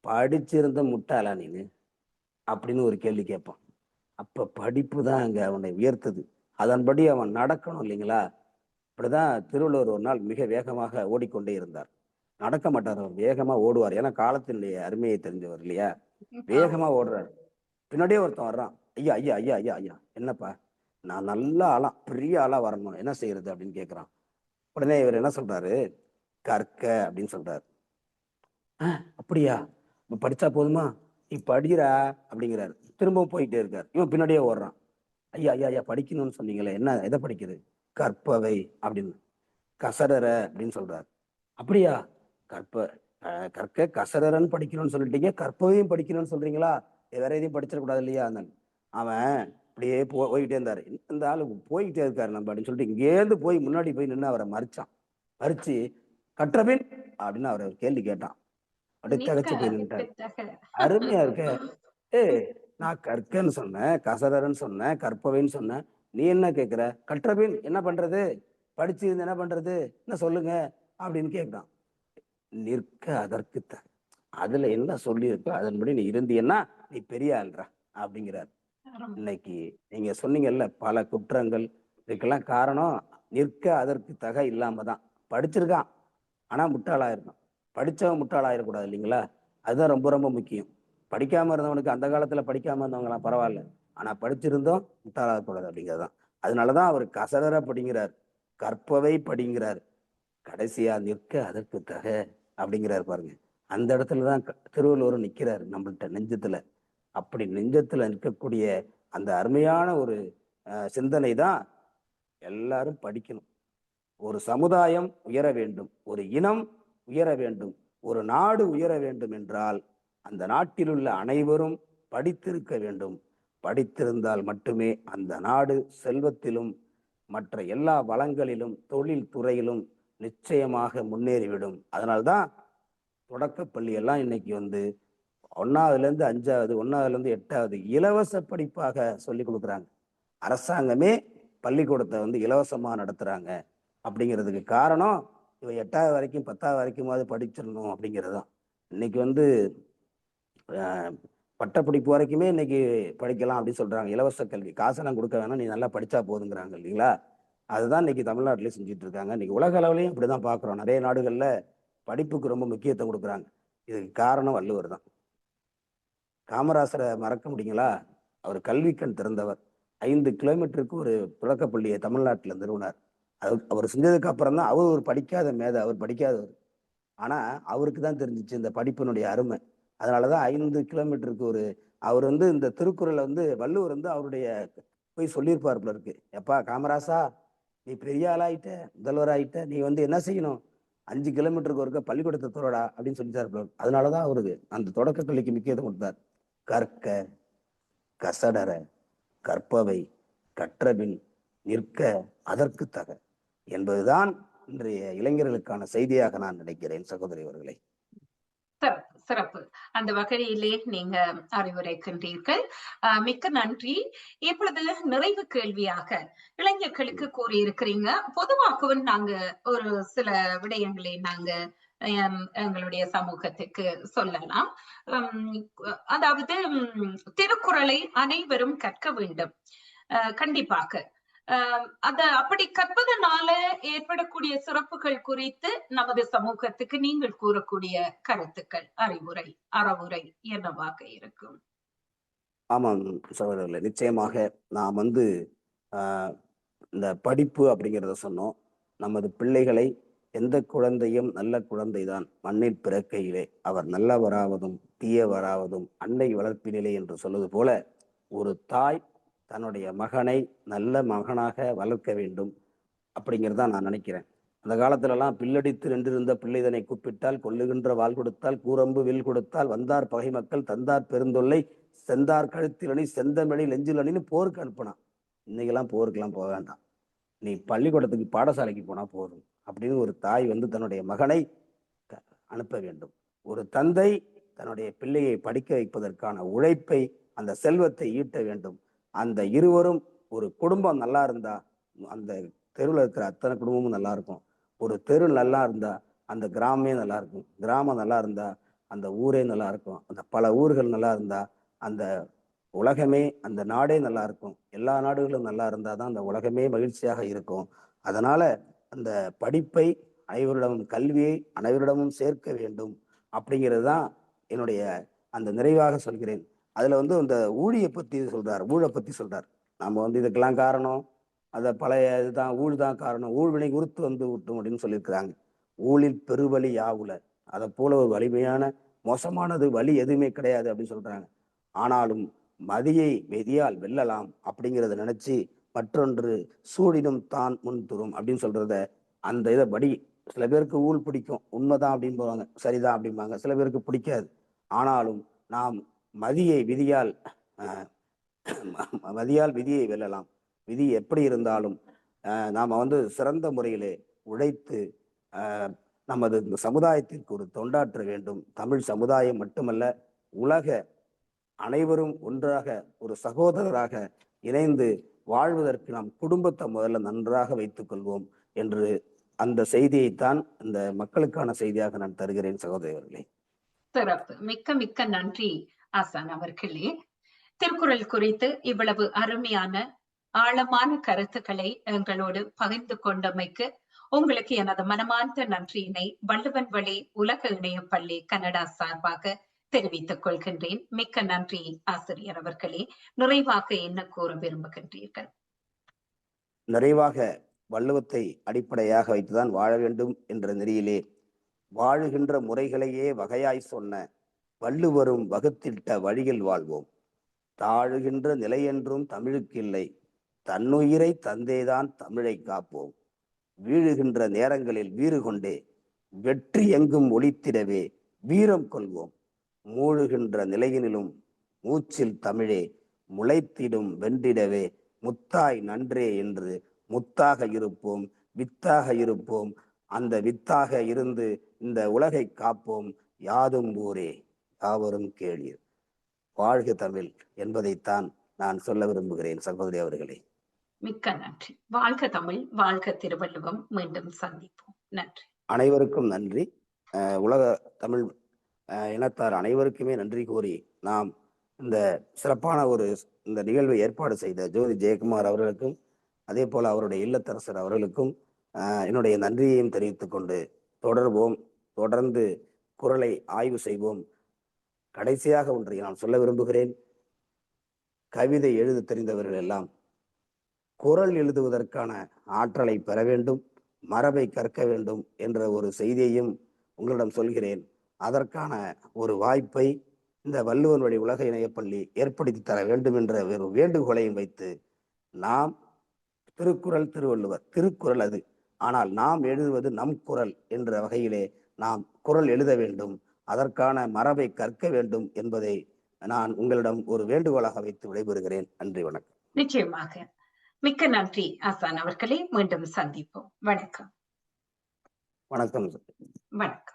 படிச்சிருந்த முட்டாளா நீனு அப்படின்னு ஒரு கேள்வி கேட்பான். அப்ப படிப்பு தான் அங்க அவனை உயர்த்துது. அதன்படி அவன் நடக்கணும் இல்லைங்களா? இப்படிதான் திருவள்ளுவர் ஒரு நாள் மிக வேகமாக ஓடிக்கொண்டே இருந்தார். நடக்க மாட்டார், அவர் வேகமா ஓடுவார். ஏன்னா காலத்தினுடைய அருமையை தெரிஞ்சவர் இல்லையா? வேகமா ஓடுறாரு. பின்னாடியே ஒருத்தன் வர்றான். ஐயா ஐயா ஐயா ஐயா ஐயா, என்னப்பா, நான் நல்ல ஆளா பெரிய ஆளா வரணும், என்ன செய்யறது அப்படின்னு கேட்கிறான். உடனே இவர் என்ன சொல்றாரு, கற்க அப்படின்னு சொல்றாரு. அப்படியா, இப்ப படிச்சா போதுமா, நீ படிக்கிறா அப்படிங்கிறாரு. திரும்பவும் போயிட்டே இருக்காரு. இவன் பின்னாடியே ஓடுறான். ஐயா ஐயா ஐயா, படிக்கணும்னு சொன்னீங்களே, என்ன எதை படிக்குது? கற்பவை அப்படின்னு. கசடற அப்படின்னு சொல்றாரு. அப்படியா, கற்ப கற்க கசடறன்னு படிக்கணும்னு சொல்லிட்டீங்க, கற்பவையும் படிக்கணும்னு சொல்றீங்களா? வேற எதையும் படிச்சிடக்கூடாது இல்லையா? அந்த அவன் அப்படியே போய்கிட்டே இருந்தாரு. இந்த ஆளு போய்கிட்டே இருக்காரு நம்ம அப்படின்னு சொல்லிட்டு இங்கேருந்து போய் முன்னாடி போய் நின்று அவரை மறிச்சான். மறிச்சு கற்றபின் அப்படின்னு அவரை கேள்வி கேட்டான். அப்படியே மிக்க திகைச்சு போய் நின்ட்டாரு. அருமையாக. அருமையா இருக்க. ஏ, நான் கற்கன்னு சொன்னேன், கசடறன்னு சொன்னேன், கற்பவைன்னு சொன்னேன், நீ என்ன கேட்கிற? கற்றபின் என்ன பண்றது? படிச்சு என்ன பண்றது? என்ன சொல்லுங்க அப்படின்னு கேட்கிறான். நிற்க அதற்கு அதுல என்ன சொல்லியிருக்கோ அதன்படி நீ இருந்தீன்னா நீ பெரிய ஆள்றா அப்படிங்கிறார். ரொம்ப இன்னைக்கு நீங்க சொன்னீங்கல்ல பல குற்றங்கள், இதுக்கெல்லாம் காரணம் நிற்க அதற்கு தக இல்லாம தான். படிச்சிருக்கான் ஆனா முட்டாளாயிருக்கான். படிச்சவன் முட்டாளாயிடக்கூடாது இல்லைங்களா? அதுதான் ரொம்ப ரொம்ப முக்கியம். படிக்காம இருந்தவனுக்கு அந்த காலத்துல படிக்காம இருந்தவங்கலாம் பரவாயில்ல. ஆனா படிச்சிருந்தோம் முட்டாளாகக்கூடாது அப்படிங்கிறதுதான். அதனாலதான் அவர் கசடற படிங்கிறார், கற்பவை படிங்கிறார், கடைசியா நிற்க அதற்கு தக அப்படிங்கிறார் பாருங்க. அந்த இடத்துலதான் திருவள்ளுவரும் நிக்கிறாரு நம்மள்ட்ட நெஞ்சத்துல. அப்படி நெஞ்சத்துல நிற்கக்கூடிய அந்த அருமையான ஒரு சிந்தனை தான் எல்லாரும் படிக்கணும். ஒரு சமுதாயம் உயர வேண்டும், ஒரு இனம் உயர வேண்டும், ஒரு நாடு உயர வேண்டும் என்றால் அந்த நாட்டில் உள்ள அனைவரும் படித்திருக்க வேண்டும். படித்திருந்தால் மட்டுமே அந்த நாடு செல்வத்திலும் மற்ற எல்லா வளங்களிலும் தொழில் துறையிலும் நிச்சயமாக முன்னேறிவிடும். அதனால்தான் தொடக்கப்பள்ளி எல்லாம் இன்னைக்கு வந்து 1ஆவதுல இருந்து 5ஆவது, 1ஆவதுல இருந்து 8ஆவது இலவச படிப்பாக சொல்லி கொடுக்குறாங்க. அரசாங்கமே பள்ளிக்கூடத்தை வந்து இலவசமா நடத்துறாங்க. அப்படிங்கிறதுக்கு காரணம் இவன் 8ஆவது வரைக்கும் 10ஆவது வரைக்குமாவது படிச்சிடணும் அப்படிங்கிறது தான். இன்னைக்கு வந்து பட்டப்படிப்பு வரைக்குமே இன்னைக்கு படிக்கலாம் அப்படின்னு சொல்றாங்க. இலவச கல்வி, காசெல்லாம் கொடுக்க வேணாம், நீ நல்லா படிச்சா போதுங்கிறாங்க இல்லைங்களா? அதுதான் இன்னைக்கு தமிழ்நாட்டிலேயே செஞ்சுட்டு இருக்காங்க. இன்னைக்கு உலக அளவுலையும் இப்படிதான் பார்க்குறோம். நிறைய நாடுகள்ல படிப்புக்கு ரொம்ப முக்கியத்துவம் கொடுக்குறாங்க. இதுக்கு காரணம் வள்ளுவர் தான். காமராசரை மறக்க முடியுங்களா? அவர் கல்வி கண் திறந்தவர். 5 கிலோமீட்டருக்கு ஒரு தொடக்கப்பள்ளியை தமிழ்நாட்டில் நிறுவனார். அவர் செஞ்சதுக்கு அப்புறம் தான் அவர் ஒரு படிக்காத மேதை, அவர் படிக்காதவர். ஆனா அவருக்கு தான் தெரிஞ்சிச்சு இந்த படிப்பினுடைய அருமை. அதனாலதான் 5 கிலோமீட்டருக்கு ஒரு அவர் வந்து இந்த திருக்குறளை வந்து வள்ளுவர் வந்து அவருடைய போய் சொல்லியிருப்பார் போல இருக்கு. எப்பா காமராசா, நீ பெரிய ஆளாயிட்ட, முதல்வர் ஆயிட்ட, நீ வந்து என்ன செய்யணும், 5 கிலோமீட்டருக்கு ஒருக்க பள்ளிக்கூடத்தை தோறடா அப்படின்னு சொல்லிட்டார் போல. அதனாலதான் அவருக்கு அந்த தொடக்க கல்விக்கு முக்கியத்துவம் கொடுத்தார். கற்க கசடர கற்பவை கற்றபின் நிற்க அதற்கு தக என்பதுதான் இன்றைய இளைஞர்களுக்கான செய்தியாக நான் நினைக்கிறேன் சகோதரி அவர்களை. சிறப்பு, சிறப்பு. அந்த வகையிலே நீங்க அறிவுரைக்கின்றீர்கள். மிக்க நன்றி. இப்பொழுது நிறைவு கேள்வியாக இளைஞர்களுக்கு கூறியிருக்கிறீங்க. பொதுவாகவும் நாங்க ஒரு சில விடயங்களை நாங்க எங்களுடைய சமூகத்துக்கு சொல்லலாம். அதாவது திருக்குறளை அனைவரும் கற்க வேண்டும். கண்டிப்பாக அப்படி கற்பதனால ஏற்படக்கூடிய சிறப்புகள் குறித்து நமது சமூகத்துக்கு நீங்கள் கூறக்கூடிய கருத்துக்கள், அறிவுரை, அறவுரை என்னவாக இருக்கும்? ஆமாம் சகோதரர்களே, நிச்சயமாக நாம் வந்து இந்த படிப்பு அப்படிங்கிறத சொன்னோம். நமது பிள்ளைகளை எந்த குழந்தையும் நல்ல குழந்தைதான் மண்ணில் பிறக்கையிலே அவர் நல்லவராவதும் தீயவராவதும் அன்னை வளர்ப்பினிலே என்று சொல்வது போல ஒரு தாய் தன்னுடைய மகனை நல்ல மகனாக வளர்க்க வேண்டும் அப்படிங்கிறதான் நான் நினைக்கிறேன். அந்த காலத்துலலாம் பில்லடித்து நின்றிருந்த பிள்ளைதனை கூப்பிட்டால் கொல்லுகின்ற வாள் கொடுத்தால் கூரம்பு வில் கொடுத்தால் வந்தார் பகை மக்கள் தந்தார் பெருந்தொல்லை செந்தார் கழுத்திலணி செந்தமிழி நெஞ்சிலணின்னு போருக்கு அனுப்பினான். இன்னைக்கெல்லாம் போருக்கெல்லாம் போக வேண்டாம், நீ பள்ளிக்கூடத்துக்கு பாடசாலைக்கு போனா போதும் அப்படின்னு ஒரு தாய் வந்து தன்னுடைய மகனை அனுப்ப வேண்டும். ஒரு தந்தை தன்னுடைய பிள்ளையை படிக்க வைப்பதற்கான உழைப்பை அந்த செல்வத்தை ஈட்ட வேண்டும். அந்த இருவரும் ஒரு குடும்பம் நல்லா இருந்தா அந்த தெருவில் இருக்கிற அத்தனை குடும்பமும் நல்லா இருக்கும். ஒரு தெரு நல்லா இருந்தா அந்த கிராமமே நல்லா இருக்கும். கிராமம் நல்லா இருந்தா அந்த ஊரே நல்லா இருக்கும். அந்த பல ஊர்கள் நல்லா இருந்தா அந்த உலகமே, அந்த நாடே நல்லா இருக்கும். எல்லா நாடுகளும் நல்லா இருந்தாதான் அந்த உலகமே மகிழ்ச்சியாக இருக்கும். அதனால அந்த படிப்பை அனைவரிடமும், கல்வியை அனைவரிடமும் சேர்க்க வேண்டும் அப்படிங்கிறது தான் என்னுடைய அந்த நிறைவாக சொல்கிறேன். அதுல வந்து இந்த ஊழியை பத்தி சொல்றார், ஊழை பத்தி சொல்றார். நம்ம வந்து இதுக்கெல்லாம் காரணம் அந்த பழைய இதுதான், ஊழ் தான் காரணம், ஊழ்வினை உறுத்து வந்து விட்டும் அப்படின்னு சொல்லியிருக்கிறாங்க. ஊழில் பெருவழி யாவுல, அதை போல ஒரு வலிமையான மோசமானது வழி எதுவுமே கிடையாது அப்படின்னு சொல்றாங்க. ஆனாலும் மதியை வெதியால் வெல்லலாம் அப்படிங்கிறத நினைச்சு மற்றொன்று சூழினும் தான் முன் துரும் அப்படின்னு சொல்றத அந்த இதை படி சில பேருக்கு ஊழ் பிடிக்கும், உண்மைதான் அப்படின்னு போவாங்க, சரிதான் அப்படிம்பாங்க. சில பேருக்கு பிடிக்காது. ஆனாலும் நாம் மதியை விதியால் மதியால் விதியை வெல்லலாம். விதி எப்படி இருந்தாலும் நாம வந்து சிறந்த முறையிலே உழைத்து நமது இந்த சமுதாயத்திற்கு ஒரு தொண்டாற்ற வேண்டும். தமிழ் சமுதாயம் மட்டுமல்ல, உலக அனைவரும் ஒன்றாக ஒரு சகோதரராக இணைந்து வாழ்வதற்கு நாம் குடும்பத்தை முதல்ல நன்றாக வைத்துக் கொள்வோம் என்று அந்த செய்தியைத்தான் இந்த மக்களுக்கான செய்தியாக நான் தருகிறேன் சகோதரர்களே. சிறப்பு. மிக்க மிக்க நன்றி ஆசான் அவர்களே. திருக்குறள் குறித்து இவ்வளவு அருமையான ஆழமான கருத்துக்களை எங்களோடு பகிர்ந்து கொண்டமைக்கு உங்களுக்கு எனது மனமார்ந்த நன்றியினை வள்ளுவன் வழி உலக இணைய பள்ளி கனடா சார்பாக தெரிவித்துக் கொள்கின்றேன். மிக்க நன்றி ஆசிரியர் அவர்களே. நிறைவாக என்ன கூற விரும்புகின்றீர்கள்? நிறைவாக வள்ளுவத்தை அடிப்படையாக வைத்துதான் வாழ வேண்டும் என்ற நெறியிலே வாழுகின்ற முறைகளையே வகையாய் சொன்ன வள்ளுவரும் வகுத்திட்ட வழியில் வாழ்வோம். தாழுகின்ற நிலையென்றும் தமிழுக்கில்லை, தன்னுயிரை தந்தேதான் தமிழை காப்போம். வீழுகின்ற நேரங்களில் வீறு கொண்டே வெற்றி எங்கும் ஒளித்திடவே வீரம் கொள்வோம். மூழுகின்ற நிலையினிலும் மூச்சில் தமிழே முளைத்திடும் வென்றிடவே முத்தாய் நன்றே என்று முத்தாக இருப்போம், வித்தாக இருப்போம். அந்த வித்தாக இருந்து இந்த உலகை காப்போம். யாதும் ஊரே யாவரும் கேளீர். வாழ்க தமிழ் என்பதைத்தான் நான் சொல்ல விரும்புகிறேன் சகோதரி அவர்களே. மிக்க நன்றி. வாழ்க தமிழ், வாழ்க திருவள்ளுவம். மீண்டும் சந்திப்போம். நன்றி. அனைவருக்கும் நன்றி. உலக தமிழ் இனத்தார் அனைவருக்குமே நன்றி கூறி நாம் இந்த சிறப்பான இந்த நிகழ்வை ஏற்பாடு செய்த ஜோதி ஜெயக்குமார் அவர்களுக்கும் அதே போல அவருடைய இல்லத்தரசர் அவர்களுக்கும் என்னுடைய நன்றியையும் தெரிவித்துக் கொண்டு தொடர்வோம். தொடர்ந்து குறளை ஆய்வு செய்வோம். கடைசியாக ஒன்றை நான் சொல்ல விரும்புகிறேன். கவிதை எழுத தெரிந்தவர்கள் எல்லாம் குறள் எழுதுவதற்கான ஆற்றலை பெற வேண்டும், மரபை கற்க வேண்டும் என்ற ஒரு செய்தியையும் உங்களிடம் சொல்கிறேன். அதற்கான ஒரு வாய்ப்பை இந்த வள்ளுவன் வழி உலக இணையப்பள்ளி ஏற்படுத்தி தர வேண்டும் என்ற ஒரு வேண்டுகோளையும் வைத்து நாம் திருக்குறள் திருவள்ளுவர் திருக்குறள் அது, ஆனால் நாம் எழுதுவது நம் குறள் என்ற வகையிலே நாம் குறள் எழுத வேண்டும், அதற்கான மரபை கற்க வேண்டும் என்பதை நான் உங்களிடம் ஒரு வேண்டுகோளாக வைத்து விடைபெறுகிறேன். நன்றி, வணக்கம். நிச்சயமாக. மிக்க நன்றி ஆசான் அவர்களே. மீண்டும் சந்திப்போம். வணக்கம். வணக்கம். வணக்கம்.